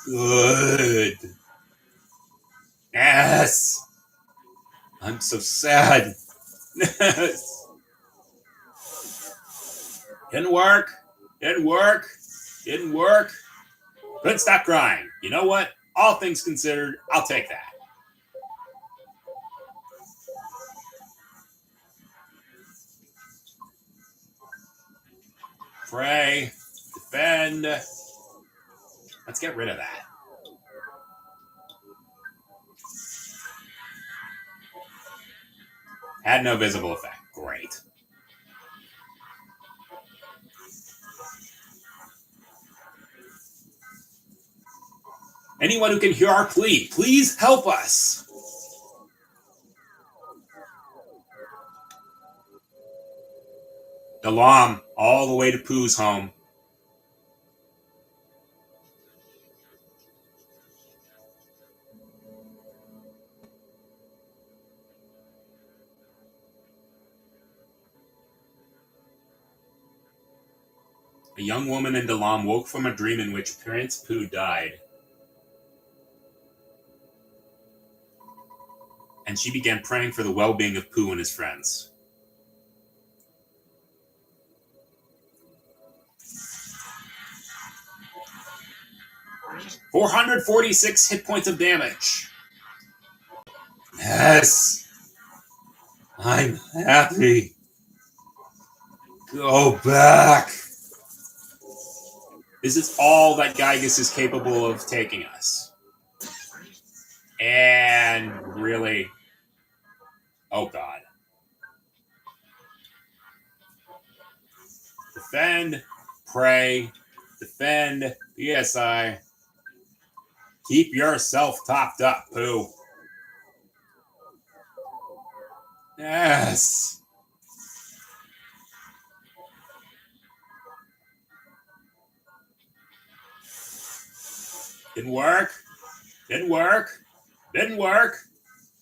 good. Yes. I'm so sad. Yes. Didn't work. Didn't work. Didn't work. Good, stop crying. You know what? All things considered, I'll take that. Pray. Defend. Let's get rid of that. Had no visible effect. Great. Anyone who can hear our plea, please help us. Dalam, all the way to Pooh's home. A young woman in Dalam woke from a dream in which Prince Pooh died. And she began praying for the well-being of Pooh and his friends. "446 hit points of damage. Yes. I'm happy. Go back. This is all that Giygas is capable of taking us. And really, oh God. Defend, pray, defend, PSI. Keep yourself topped up, Pooh. Yes. Didn't work. Didn't work. Didn't work.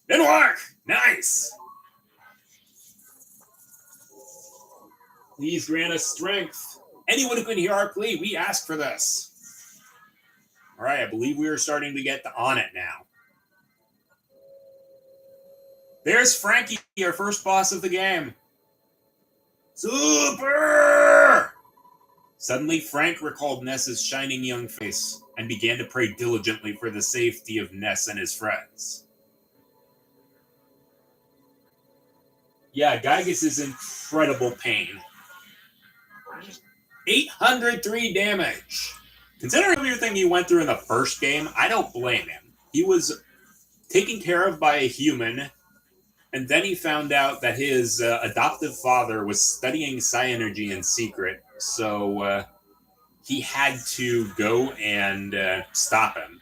Didn't work. Nice. Please grant us strength. Anyone who can hear our plea, we ask for this. All right, I believe we are starting to get on it now. There's Frankie, our first boss of the game. Super! Suddenly, Frank recalled Ness's shining young face and began to pray diligently for the safety of Ness and his friends. Yeah, Giygas is in incredible pain. 803 damage. Considering everything he went through in the first game, I don't blame him. He was taken care of by a human, and then he found out that his adoptive father was studying psi energy in secret, so he had to go and stop him.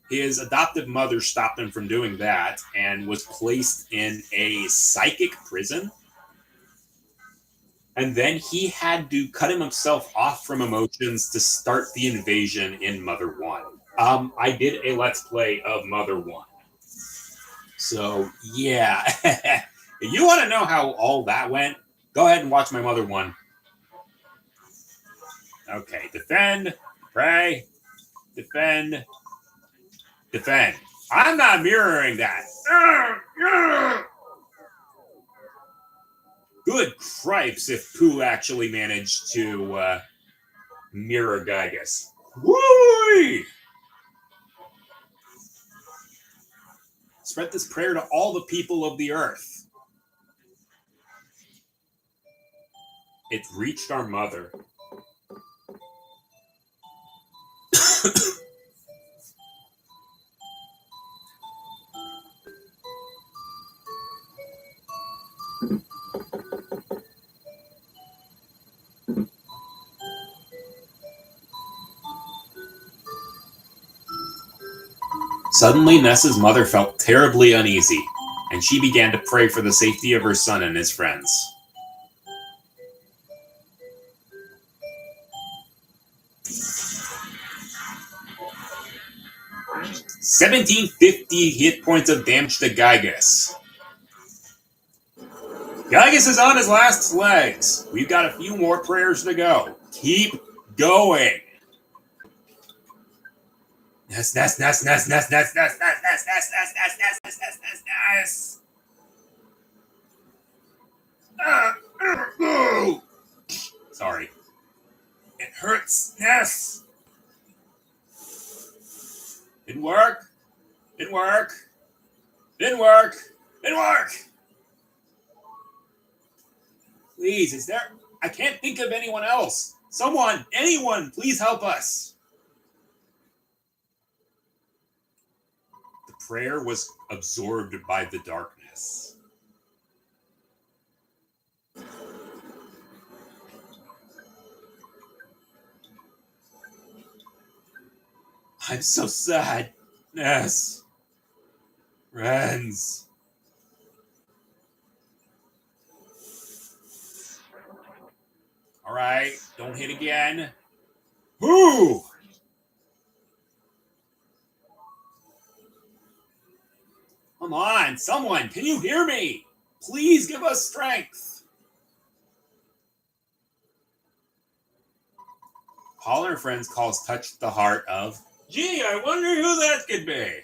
His adoptive mother stopped him from doing that and was placed in a psychic prison. And then he had to cut himself off from emotions to start the invasion in Mother 1. I did a Let's Play of Mother 1. So, yeah. If you want to know how all that went, go ahead and watch my Mother 1. Okay, defend, pray, defend, defend. I'm not mirroring that. Good cripes if Pooh actually managed to mirror Giygas. Woo! Spread this prayer to all the people of the earth. It reached our mother. Suddenly, Ness's mother felt terribly uneasy, and she began to pray for the safety of her son and his friends. $1,750 hit points of damage to Giygas. Giygas is on his last legs. We've got a few more prayers to go. Keep going. Ness. Sorry. It hurts, Ness. Didn't work. Didn't work. Didn't work. Didn't work. Please, is there... I can't think of anyone else. Someone, anyone, please help us. The prayer was absorbed by the darkness. I'm so sad, Ness. Friends. All right, don't hit again. Whoo! Come on, someone, can you hear me? Please give us strength. Paul and her friends calls touched the heart of, gee, I wonder who that could be.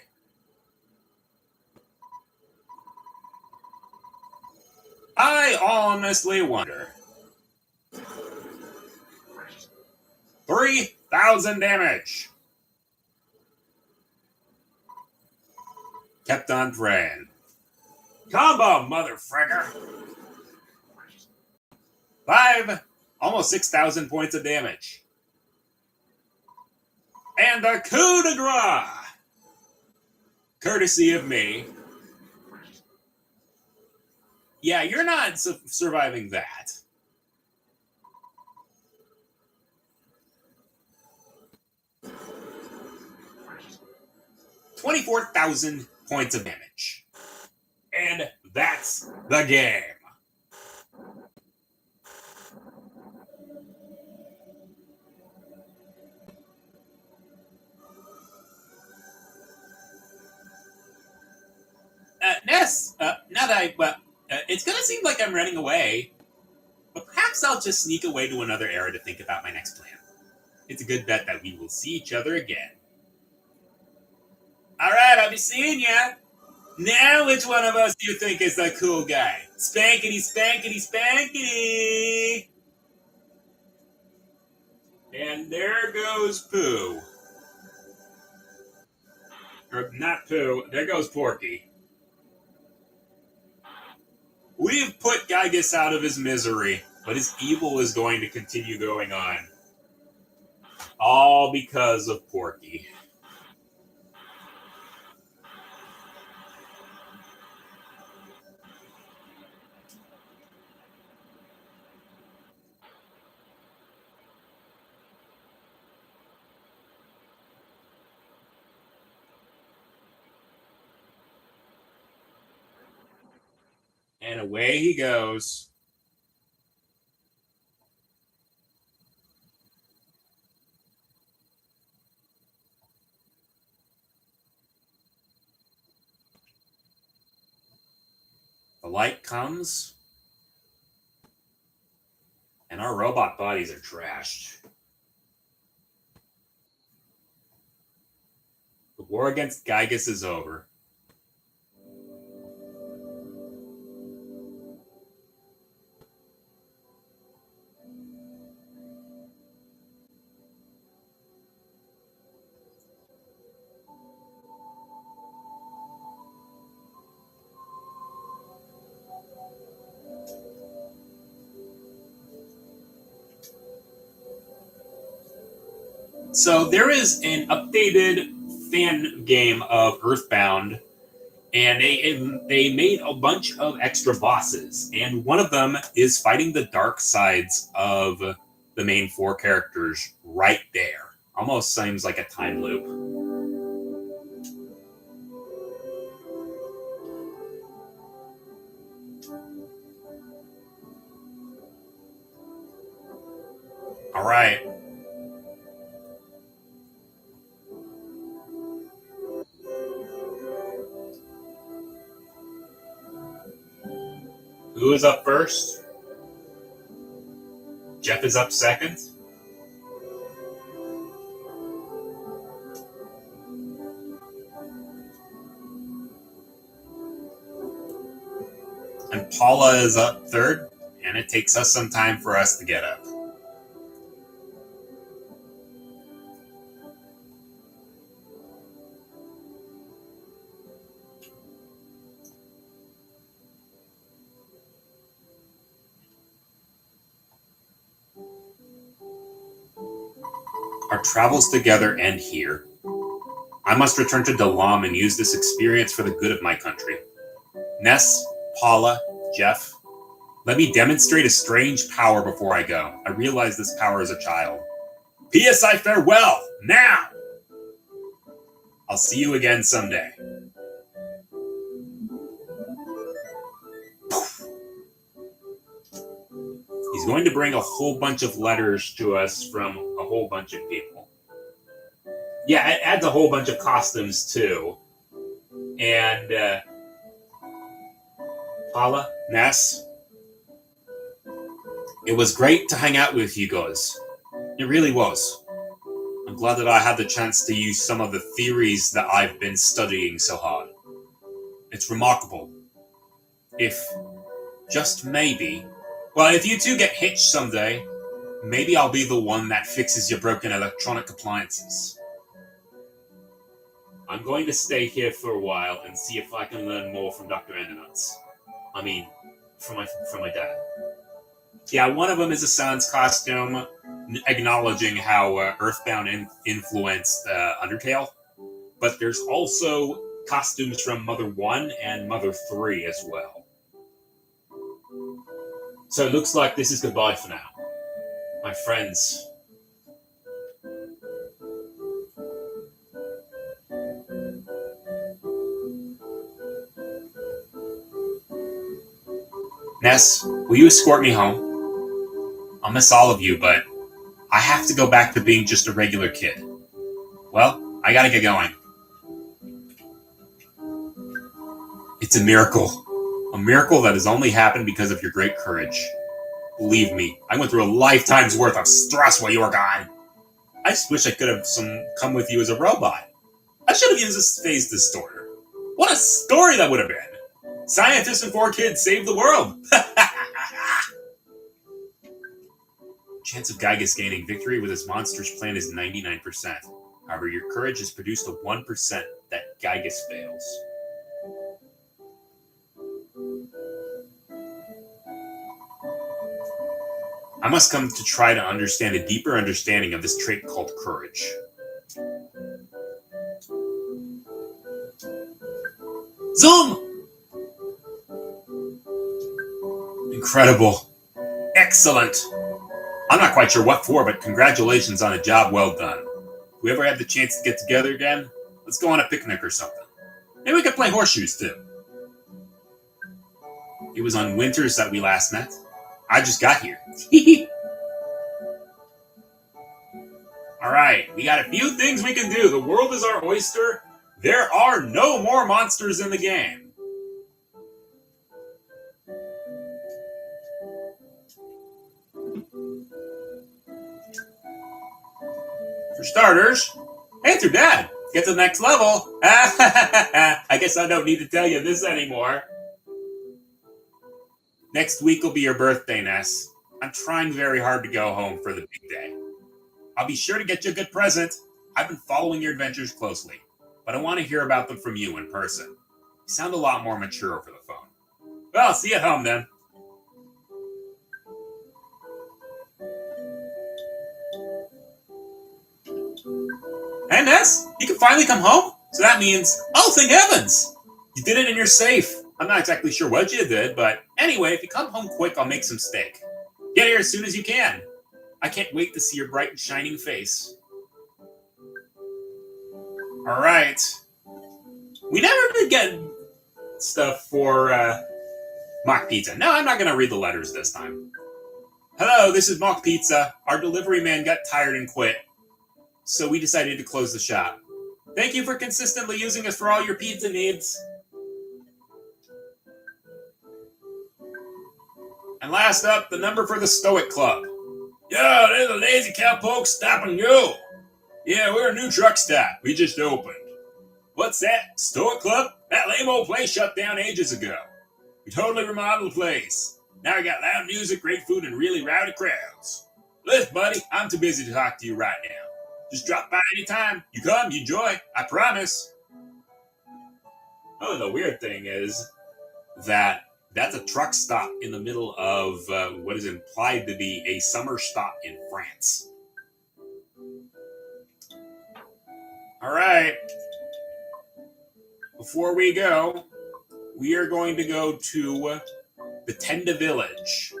I honestly wonder. 3,000 damage. Kept on praying. Combo, motherfricker! 5, almost 6,000 points of damage. And the coup de grace! Courtesy of me. Yeah, you're not surviving that. $24,000 points of damage. And that's the game. Ness, now that it's going to seem like I'm running away, but perhaps I'll just sneak away to another era to think about my next plan. It's a good bet that we will see each other again. All right, I'll be seeing ya. Now, which one of us do you think is the cool guy? Spankety, spankety, spankety! And there goes Pooh. Or not Pooh, there goes Porky. We've put Giygas out of his misery, but his evil is going to continue going on. All because of Porky. And away he goes. The light comes, and our robot bodies are trashed. The war against Giygas is over. So there is an updated fan game of Earthbound, and they made a bunch of extra bosses, and one of them is fighting the dark sides of the main 4 characters right there. Almost seems like a time loop. All right. Who is up first? Jeff is up second. And Paula is up third, and it takes us some time for us to get up. Our travels together end here. I must return to Dalam and use this experience for the good of my country. Ness, Paula, Jeff, let me demonstrate a strange power before I go. I realize this power as a child. P.S. I farewell, now! I'll see you again someday. He's going to bring a whole bunch of letters to us from a whole bunch of people. Yeah, it adds a whole bunch of costumes too. And Paula, Ness, it was great to hang out with you guys. It really was. I'm glad that I had the chance to use some of the theories that I've been studying so hard. It's remarkable. If, just maybe, well, if you two get hitched someday, maybe I'll be the one that fixes your broken electronic appliances. I'm going to stay here for a while and see if I can learn more from Dr. Endernuts. I mean, from my dad. Yeah, one of them is a Sans costume, acknowledging how Earthbound influenced Undertale. But there's also costumes from Mother 1 and Mother 3 as well. So it looks like this is goodbye for now. My friends. Ness, will you escort me home? I'll miss all of you, but I have to go back to being just a regular kid. Well, I gotta get going. It's a miracle. A miracle that has only happened because of your great courage. Believe me, I went through a lifetime's worth of stress while you were gone. I just wish I could have come with you as a robot. I should have used this phase distorter. What a story that would have been! Scientists and 4 kids saved the world! Chance of Giygas gaining victory with his monster's plan is 99%. However, your courage has produced a 1% that Giygas fails. I must come to try to understand a deeper understanding of this trait called courage. Zoom! Incredible. Excellent. I'm not quite sure what for, but congratulations on a job well done. If we ever have the chance to get together again, let's go on a picnic or something. Maybe we could play horseshoes too. It was on Winters that we last met. I just got here. Alright, we got a few things we can do. The world is our oyster. There are no more monsters in the game. For starters, hey, through Dad, get to the next level. I guess I don't need to tell you this anymore. Next week will be your birthday, Ness. I'm trying very hard to go home for the big day. I'll be sure to get you a good present. I've been following your adventures closely, but I want to hear about them from you in person. You sound a lot more mature over the phone. Well, see you at home then. Hey, Ness, you can finally come home? So that means, oh, thank heavens! You did it and you're safe. I'm not exactly sure what you did, but anyway, if you come home quick, I'll make some steak. Get here as soon as you can. I can't wait to see your bright and shining face. Alright. We never did get stuff for Mock Pizza. No, I'm not going to read the letters this time. Hello, this is Mock Pizza. Our delivery man got tired and quit, so we decided to close the shop. Thank you for consistently using us for all your pizza needs. And last up, the number for the Stoic Club. Yo, there's a lazy cowpoke stopping you. Yeah, we're a new truck stop. We just opened. What's that? Stoic Club? That lame old place shut down ages ago. We totally remodeled the place. Now we got loud music, great food, and really rowdy crowds. Listen, buddy, I'm too busy to talk to you right now. Just drop by anytime. You come, you enjoy. I promise. Oh, the weird thing is that that's a truck stop in the middle of what is implied to be a summer stop in France. All right. Before we go, we are going to go to the Tenda Village.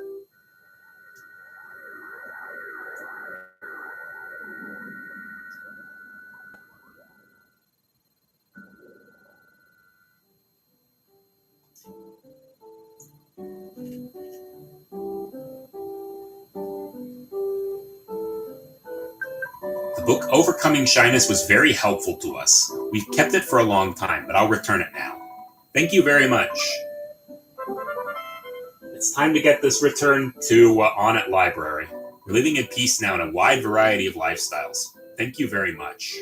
The book Overcoming Shyness was very helpful to us. We've kept it for a long time, but I'll return it now. Thank you very much. It's time to get this returned to Onnit Library. We're living in peace now in a wide variety of lifestyles. Thank you very much.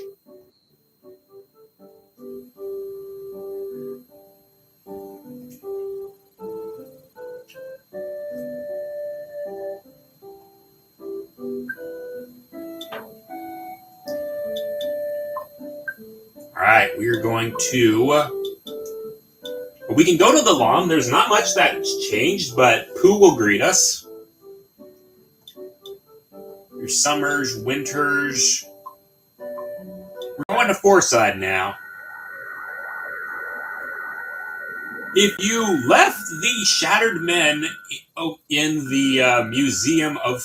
All right. Alright, we are going to... we can go to the lawn. There's not much that's changed, but Pooh will greet us. Your summers, winters... We're going to Fourside now. If you left the Shattered Men in the Museum of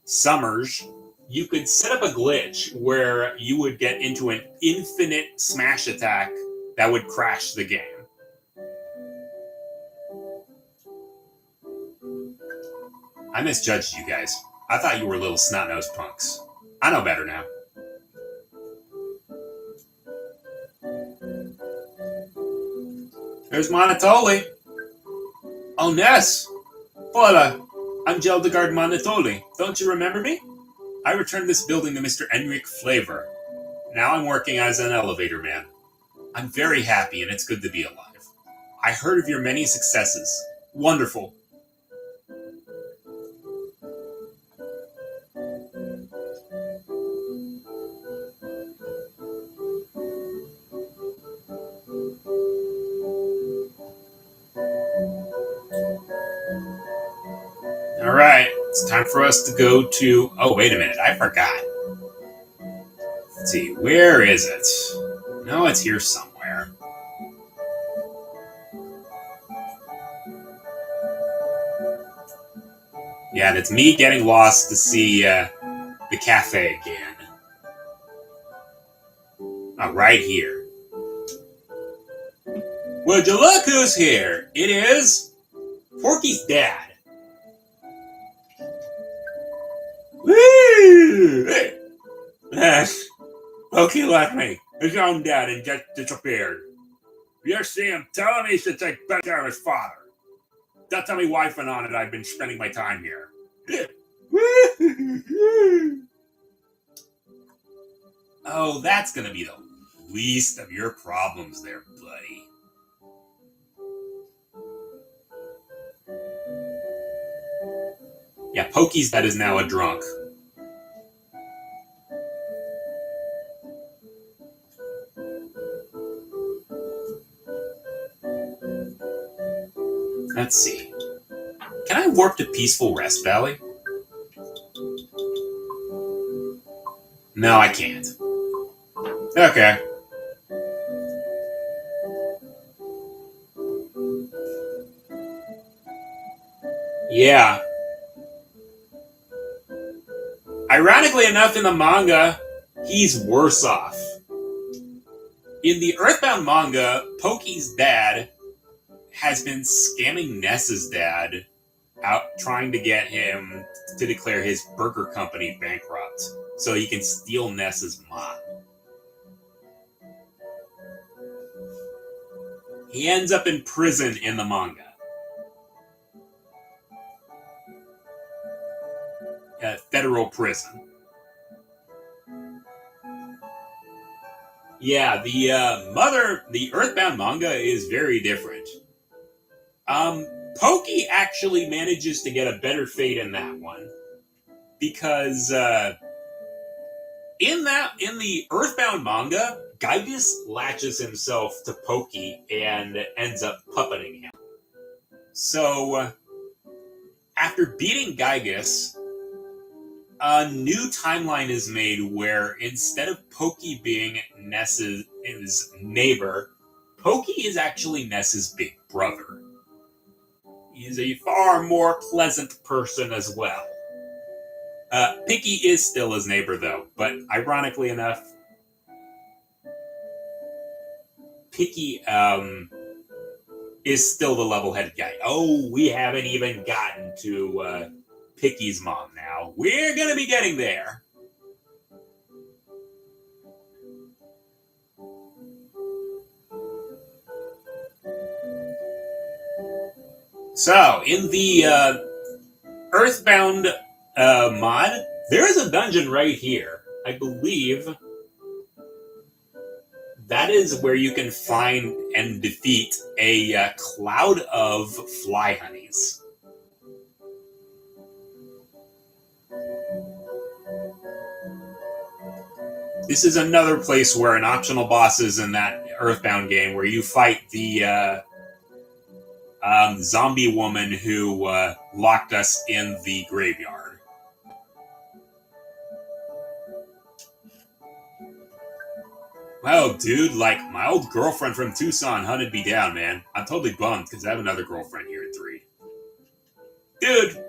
Summers, you could set up a glitch where you would get into an infinite smash attack that would crash the game. I misjudged you guys. I thought you were little snot-nosed punks. I know better now. There's Monotoli. Oh, Ness. Hola. I'm Geldegard Monotoli. Don't you remember me? I returned this building to Mr. Enric Flavor. Now I'm working as an elevator man. I'm very happy and it's good to be alive. I heard of your many successes. Wonderful. Alright, it's time for us to go to... Oh, wait a minute, I forgot. Let's see, where is it? No, it's here somewhere. Yeah, that's me getting lost to see the cafe again. Oh, right here. Would you look who's here? It is Porky's dad. Woo! Hey. Pokey left me. His own dad and just disappeared. You see him telling me to take better care of his father. Don't tell me wife and on it I've been spending my time here. Oh, that's gonna be the least of your problems there, buddy. Yeah, Pokey's dad is now a drunk. Let's see. Can I warp to Peaceful Rest Valley? No, I can't. Okay. Yeah. Ironically enough, in the manga, he's worse off. In the Earthbound manga, Pokey's dad has been scamming Ness's dad out trying to get him to declare his burger company bankrupt so he can steal Ness's mom. He ends up in prison in the manga. Federal prison. Yeah, the Earthbound manga is very different. Pokey actually manages to get a better fate in that one. Because, in the Earthbound manga, Giygas latches himself to Pokey and ends up puppeting him. So, after beating Giygas, a new timeline is made where instead of Pokey being Ness's neighbor, Pokey is actually Ness's big brother. He's a far more pleasant person as well. Picky is still his neighbor though, but ironically enough, Picky is still the level-headed guy. Oh, we haven't even gotten to Picky's mom now. We're gonna be getting there. So, in the Earthbound mod, there is a dungeon right here. I believe that is where you can find and defeat a cloud of fly honeys. This is another place where an optional boss is in that Earthbound game where you fight the zombie woman who locked us in the graveyard. Well, dude, like, my old girlfriend from Tucson hunted me down, man. I'm totally bummed because I have another girlfriend here in 3. Dude!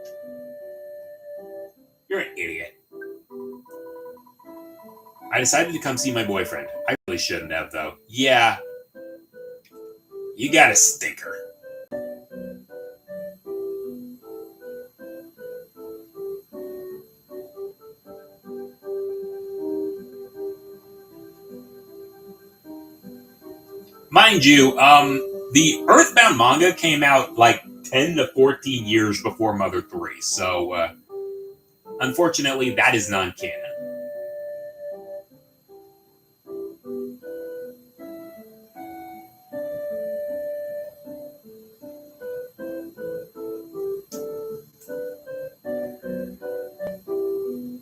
You're an idiot. I decided to come see my boyfriend. I really shouldn't have, though. Yeah. You got a stinker. Mind you, the Earthbound manga came out like 10 to 14 years before Mother 3, so unfortunately that is non-canon.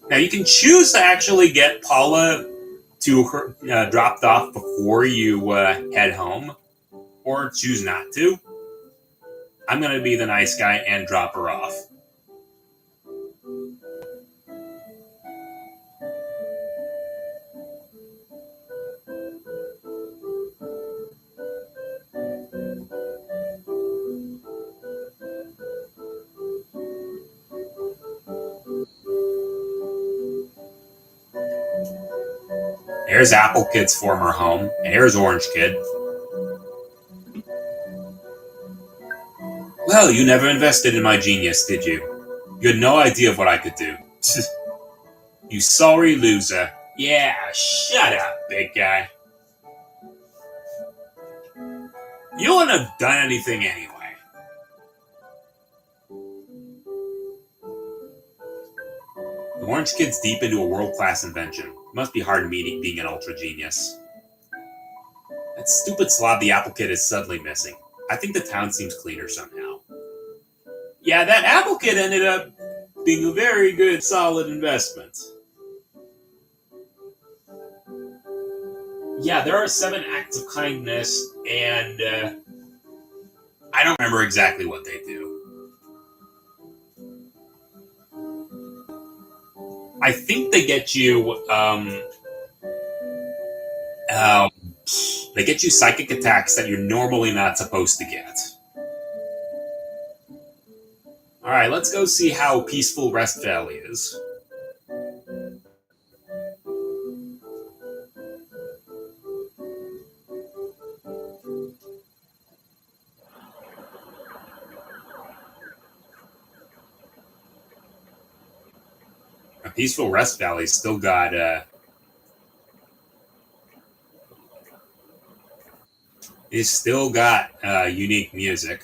Now you can choose to actually get Paula to her dropped off before you head home, or choose not to. I'm going to be the nice guy and drop her off. Here's Apple Kid's former home, and here's Orange Kid. Well, you never invested in my genius, did you? You had no idea of what I could do. You sorry loser. Yeah, shut up, big guy. You wouldn't have done anything anyway. The Orange Kid's deep into a world-class invention. It must be hard being an ultra genius. That stupid slob the Apple Kid is suddenly missing. I think the town seems cleaner somehow. Yeah, that Apple Kid ended up being a very good, solid investment. Yeah, there are 7 acts of kindness, and I don't remember exactly what they do. I think they get you, they get you psychic attacks that you're normally not supposed to get. Alright, let's go see how peaceful Rest Valley is. Peaceful Rest Valley's still got it's still got unique music.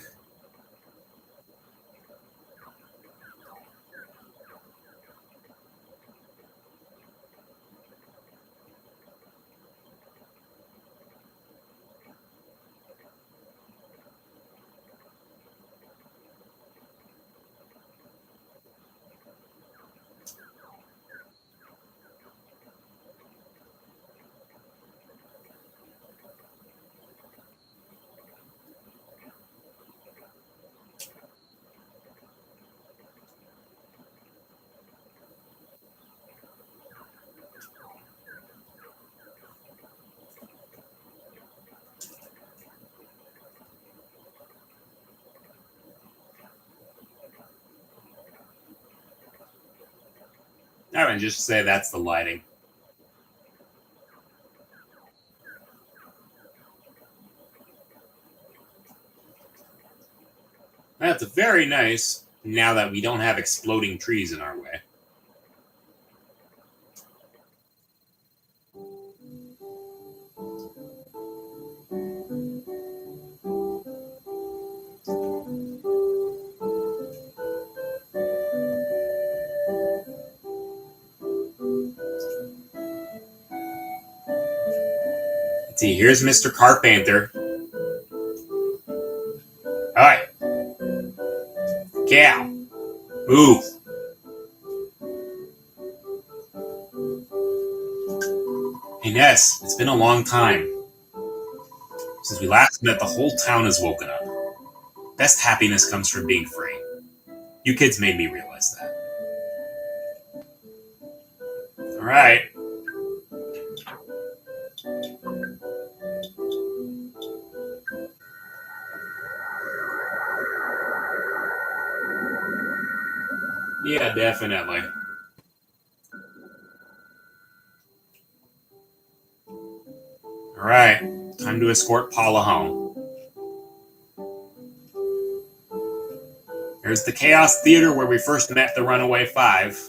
Alright, just say that's the lighting. That's very nice, now that we don't have exploding trees in our way. Let's see, here's Mr. Carpenter. Alright. Cow. Move. Yes, it's been a long time. Since we last met, the whole town has woken up. Best happiness comes from being free. You kids made me realize that. Alright. Yeah, definitely. Alright, time to escort Paula home. Here's the Chaos Theater where we first met the Runaway Five.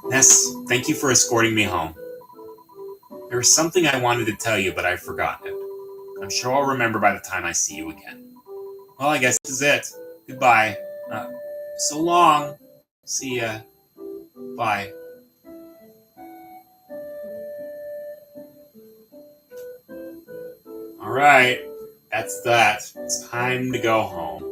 Ness, thank you for escorting me home. There was something I wanted to tell you, but I've forgotten it. I'm sure I'll remember by the time I see you again. Well, I guess this is it. Goodbye. So long. See ya. Bye. Alright, that's that. It's time to go home.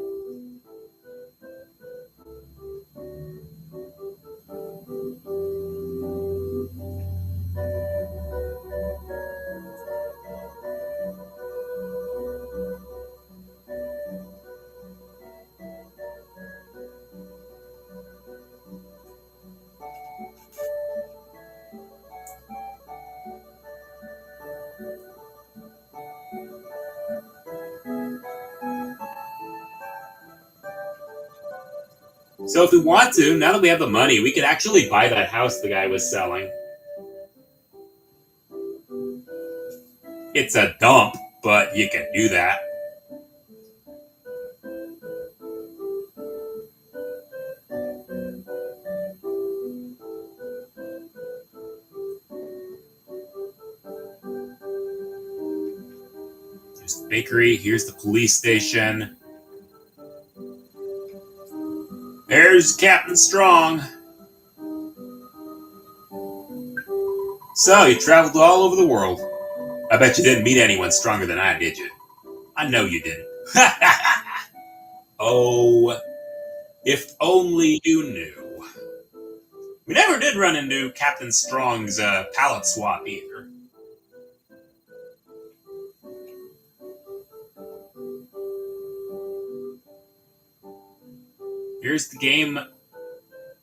So if we want to, now that we have the money, we could actually buy that house the guy was selling. It's a dump, but you can do that. Here's the bakery, here's the police station. There's Captain Strong. So, you traveled all over the world. I bet you didn't meet anyone stronger than I, did you? I know you didn't. Oh, if only you knew. We never did run into Captain Strong's pallet swap either. Here's the game,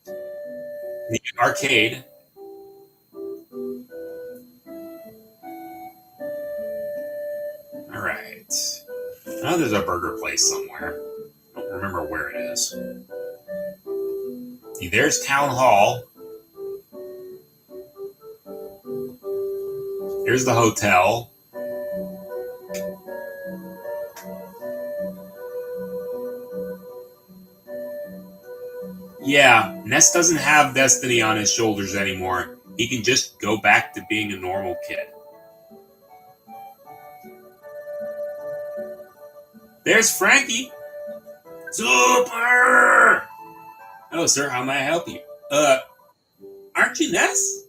the arcade. Alright. I know there's a burger place somewhere. I don't remember where it is. See, there's Town Hall. Here's the hotel. Yeah, Ness doesn't have destiny on his shoulders anymore. He can just go back to being a normal kid. There's Frankie. Super! Hello, sir. How may I help you? Aren't you Ness?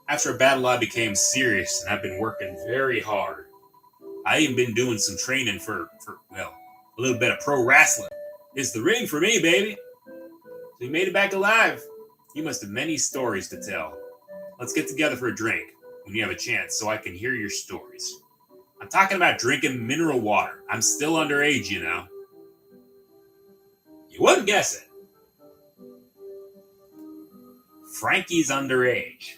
After a battle, I became serious, and I've been working very hard. I even been doing some training for a little bit of pro wrestling. It's the ring for me, baby. So you made it back alive. You must have many stories to tell. Let's get together for a drink when you have a chance so I can hear your stories. I'm talking about drinking mineral water. I'm still underage, you know. You wouldn't guess it. Frankie's underage.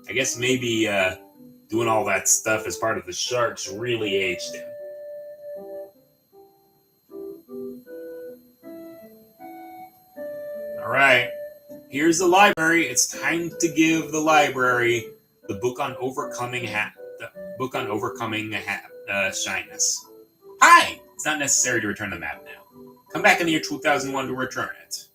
I guess maybe doing all that stuff as part of the Sharks really aged him. Alright, here's the library. It's time to give the library the book on overcoming shyness. Hi! It's not necessary to return the map now. Come back in the year 2001 to return it.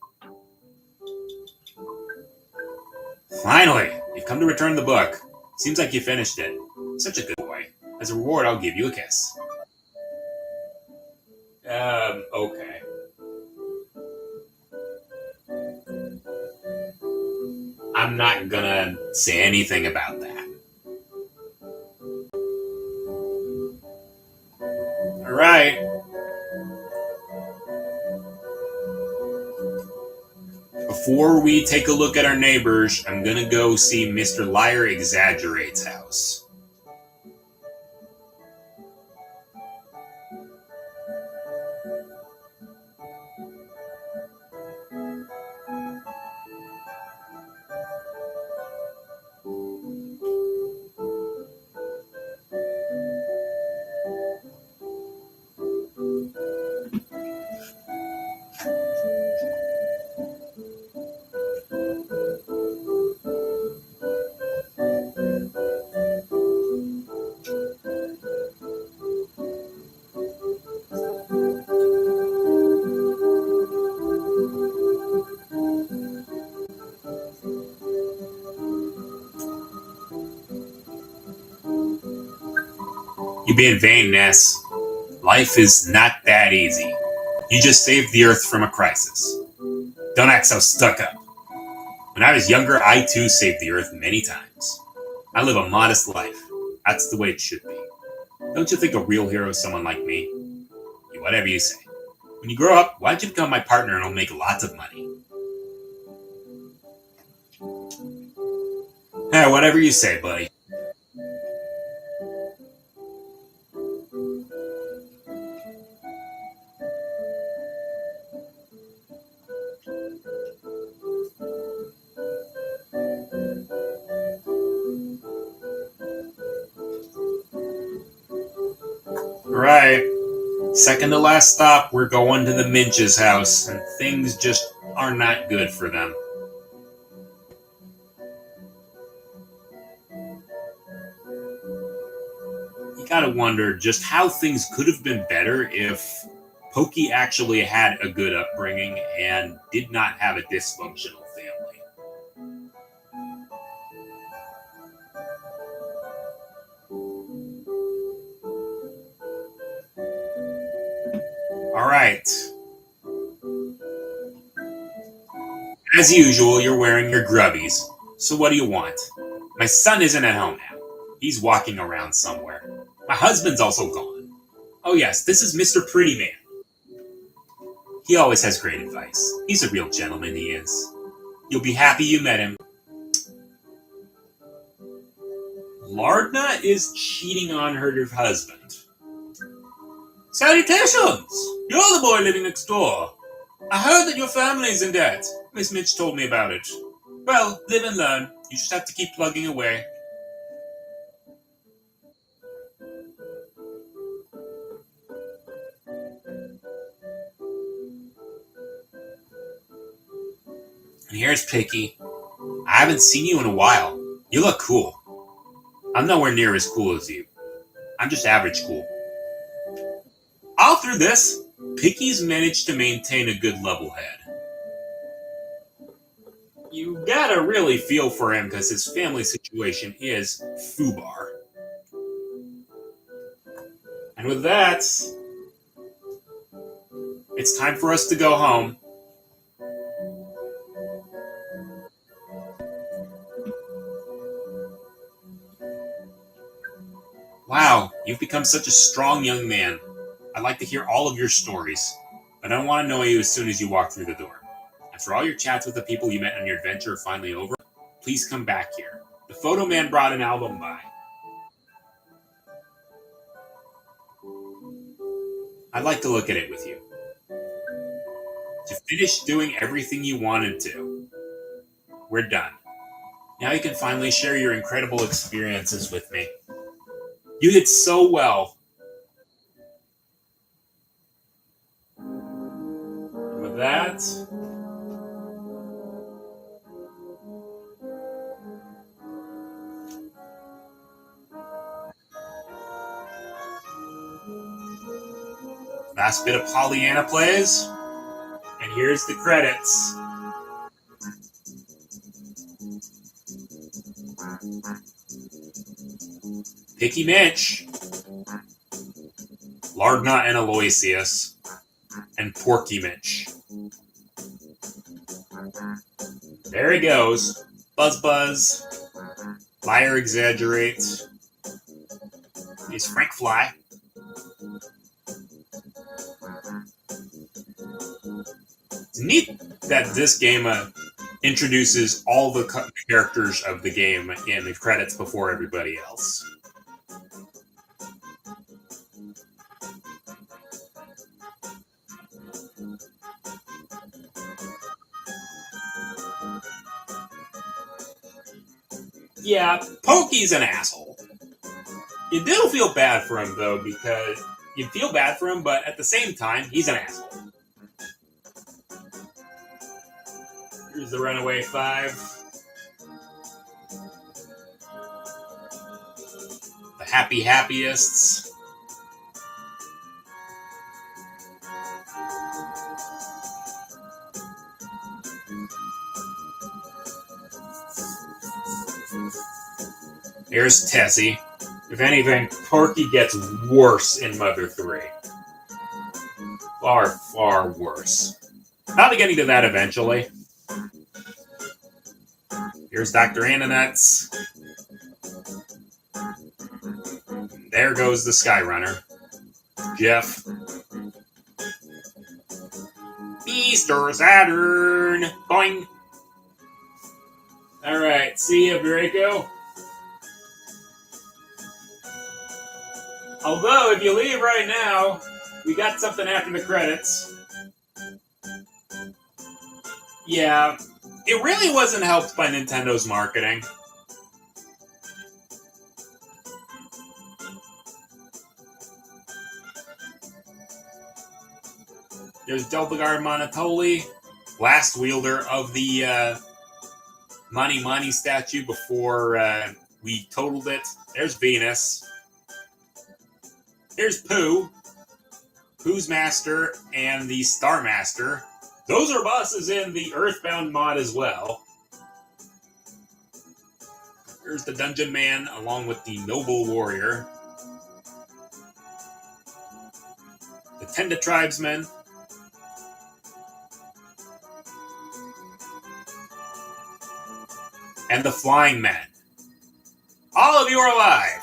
Finally, you've come to return the book. Seems like you finished it. Such a good boy. As a reward, I'll give you a kiss. Okay. I'm not gonna say anything about that. Alright. Before we take a look at our neighbors, I'm gonna go see Mr. Liar Exaggerate's house. You being vain, Ness. Life is not that easy. You just saved the Earth from a crisis. Don't act so stuck up. When I was younger, I too saved the Earth many times. I live a modest life. That's the way it should be. Don't you think a real hero is someone like me? Whatever you say. When you grow up, why don't you become my partner and I'll make lots of money? Hey, whatever you say, buddy. Right. Second to last stop, we're going to the Minch's house, and things just are not good for them. You gotta wonder just how things could have been better if Pokey actually had a good upbringing and did not have a dysfunctional family. Alright. As usual, you're wearing your grubbies. So what do you want? My son isn't at home now. He's walking around somewhere. My husband's also gone. Oh yes, this is Mr. Pretty Man. He always has great advice. He's a real gentleman, he is. You'll be happy you met him. Lardna is cheating on her husband. Salutations! You're the boy living next door. I heard that your family's in debt. Miss Mitch told me about it. Well, live and learn. You just have to keep plugging away. And here's Picky. I haven't seen you in a while. You look cool. I'm nowhere near as cool as you. I'm just average cool. All through this, Picky's managed to maintain a good level head. You gotta really feel for him because his family situation is foobar. And with that, it's time for us to go home. Wow, you've become such a strong young man. I'd like to hear all of your stories, but I don't want to know you as soon as you walk through the door. After all your chats with the people you met on your adventure are finally over, please come back here. The photo man brought an album by. I'd like to look at it with you. You finished doing everything you wanted to. We're done. Now you can finally share your incredible experiences with me. You did so well. And with that, last bit of Pollyanna plays, and here's the credits. Picky Mitch, Lardna and Aloysius, and Porky Mitch. There he goes. Buzz Buzz, Liar Exaggerate. He's Frank Fly. It's neat that this game introduces all the characters of the game in the credits before everybody else. Yeah, Pokey's an asshole. You do feel bad for him, though, because you feel bad for him, but at the same time, he's an asshole. Here's the Runaway Five. The Happy Happyists. Here's Tessie. If anything, Porky gets worse in Mother 3. Far, far worse. I'll be getting to that eventually. Here's Dr. Ananuts. There goes the Skyrunner. Jeff. Mr. Saturn! Boing! Alright, see ya, Draco. Although, if you leave right now, we got something after the credits. Yeah, it really wasn't helped by Nintendo's marketing. There's Delbegard Monotoli, last wielder of the Mani Mani statue before we totaled it. There's Venus. Here's Pooh, Pooh's Master, and the Star Master. Those are bosses in the Earthbound mod as well. Here's the Dungeon Man, along with the Noble Warrior. The Tenda Tribesmen. And the Flying Men. All of you are alive!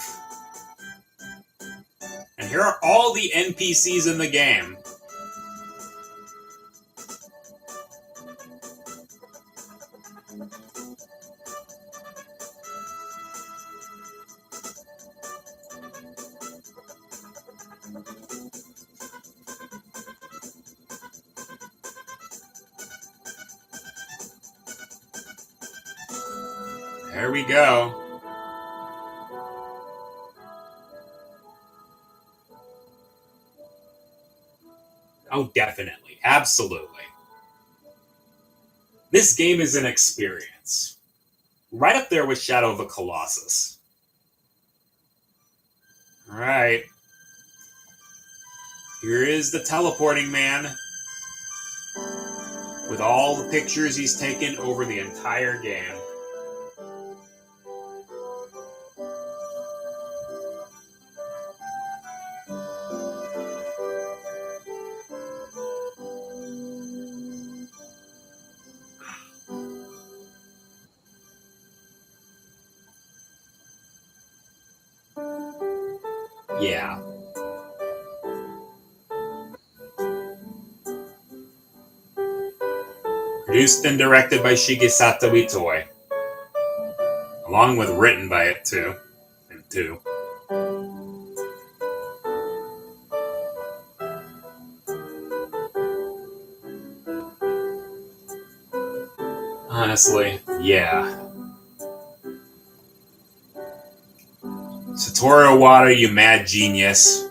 And here are all the NPCs in the game. There we go. Oh, definitely. Absolutely. This game is an experience. Right up there with Shadow of the Colossus. Alright. Here is the teleporting man. With all the pictures he's taken over the entire game. Yeah. Produced and directed by Shigesato Itoi. Along with written by it too. Honestly, yeah. Satoru Iwata, you mad genius.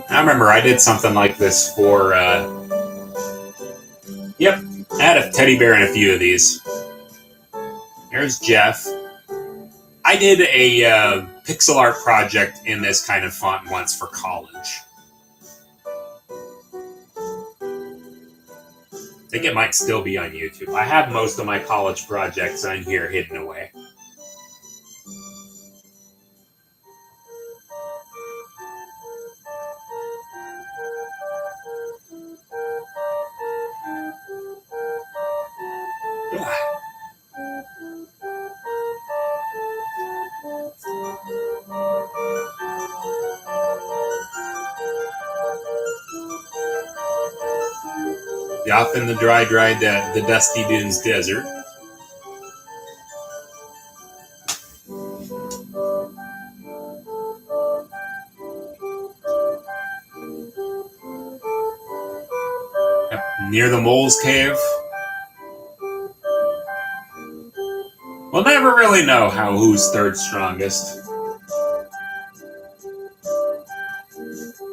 I remember I did something like this for, yep, I had a teddy bear in a few of these. There's Jeff. I did a pixel art project in this kind of font once for college. think it might still be on YouTube. I have most of my college projects on here hidden away. Off in the dry, the dusty dunes desert. Near the Mole's Cave. We'll never really know who's third strongest.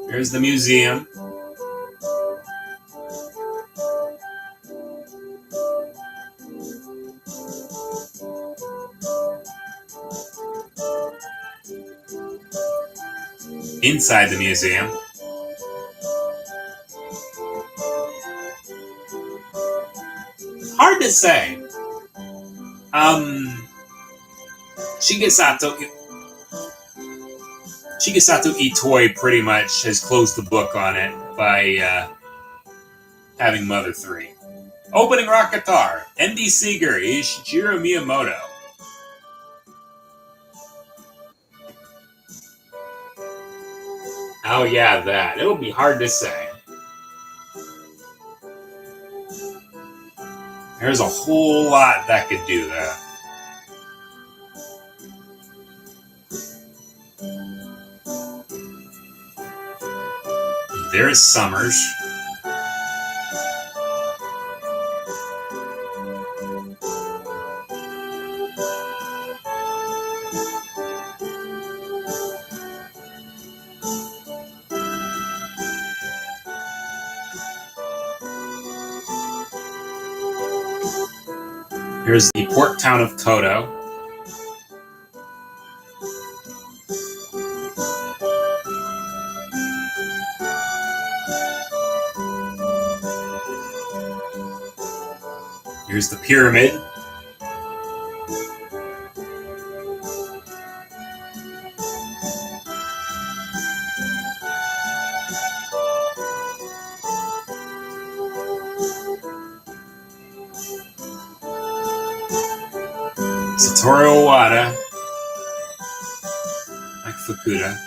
Here's the museum. Inside the museum. Hard to say. Shigesato Itoi pretty much has closed the book on it by having Mother 3. Opening rock guitar, Andy Seeger, Shigeru Miyamoto. Oh yeah, that. It'll be hard to say. There's a whole lot that could do that. There's Summers. Here's the port town of Koto. Here's the pyramid. Satoru Iwata. Like Fukuda.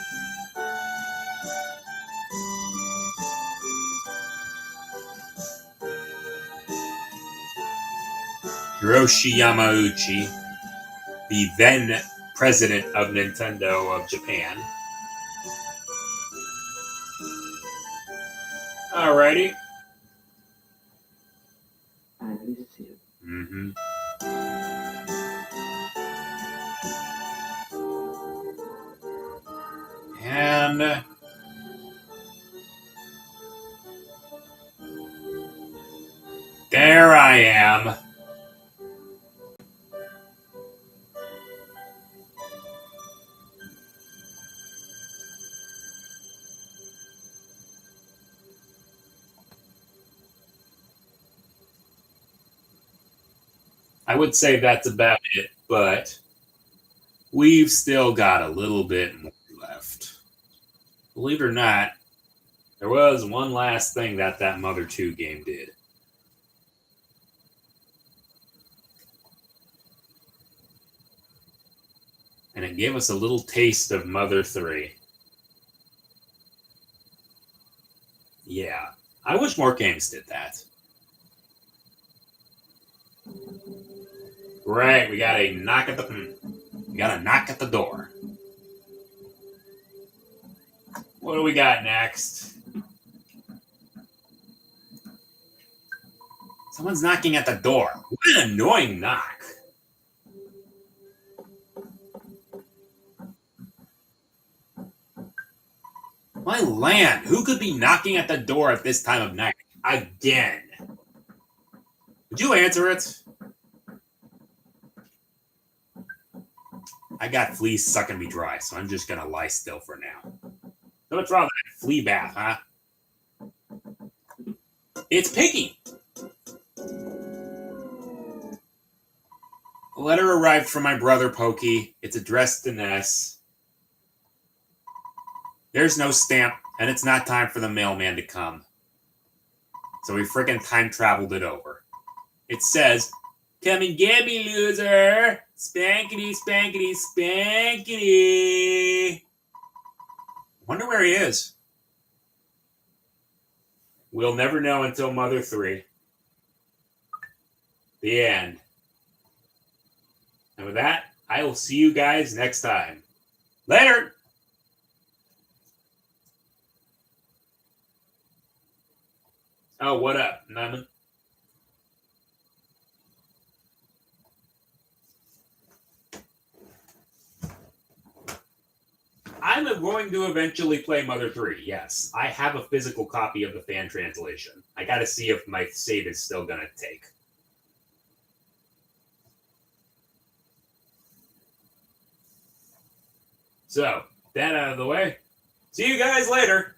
Hiroshi Yamauchi, the then president of Nintendo of Japan. Alrighty. Mm-hmm. And there I am. I would say that's about it, but we've still got a little bit more left. Believe it or not, there was one last thing that Mother 2 game did. And it gave us a little taste of Mother 3. Yeah, I wish more games did that. Right, we got a knock at the door. What do we got next? Someone's knocking at the door. What an annoying knock. My land, who could be knocking at the door at this time of night? Again. Would you answer it? I got fleas sucking me dry, so I'm just going to lie still for now. So what's wrong with that flea bath, huh? It's Piggy. letter arrived from my brother Pokey. It's addressed to Ness. There's no stamp, and it's not time for the mailman to come. So we friggin' time traveled it over. It says, "Come and get me, loser! Spankity, spankity, spankity!" Wonder where he is. We'll never know until Mother 3. The end. And with that, I will see you guys next time. Later! Oh, what up, None? I'm going to eventually play Mother 3, yes. I have a physical copy of the fan translation. I gotta see if my save is still gonna take. So, that out of the way. See you guys later!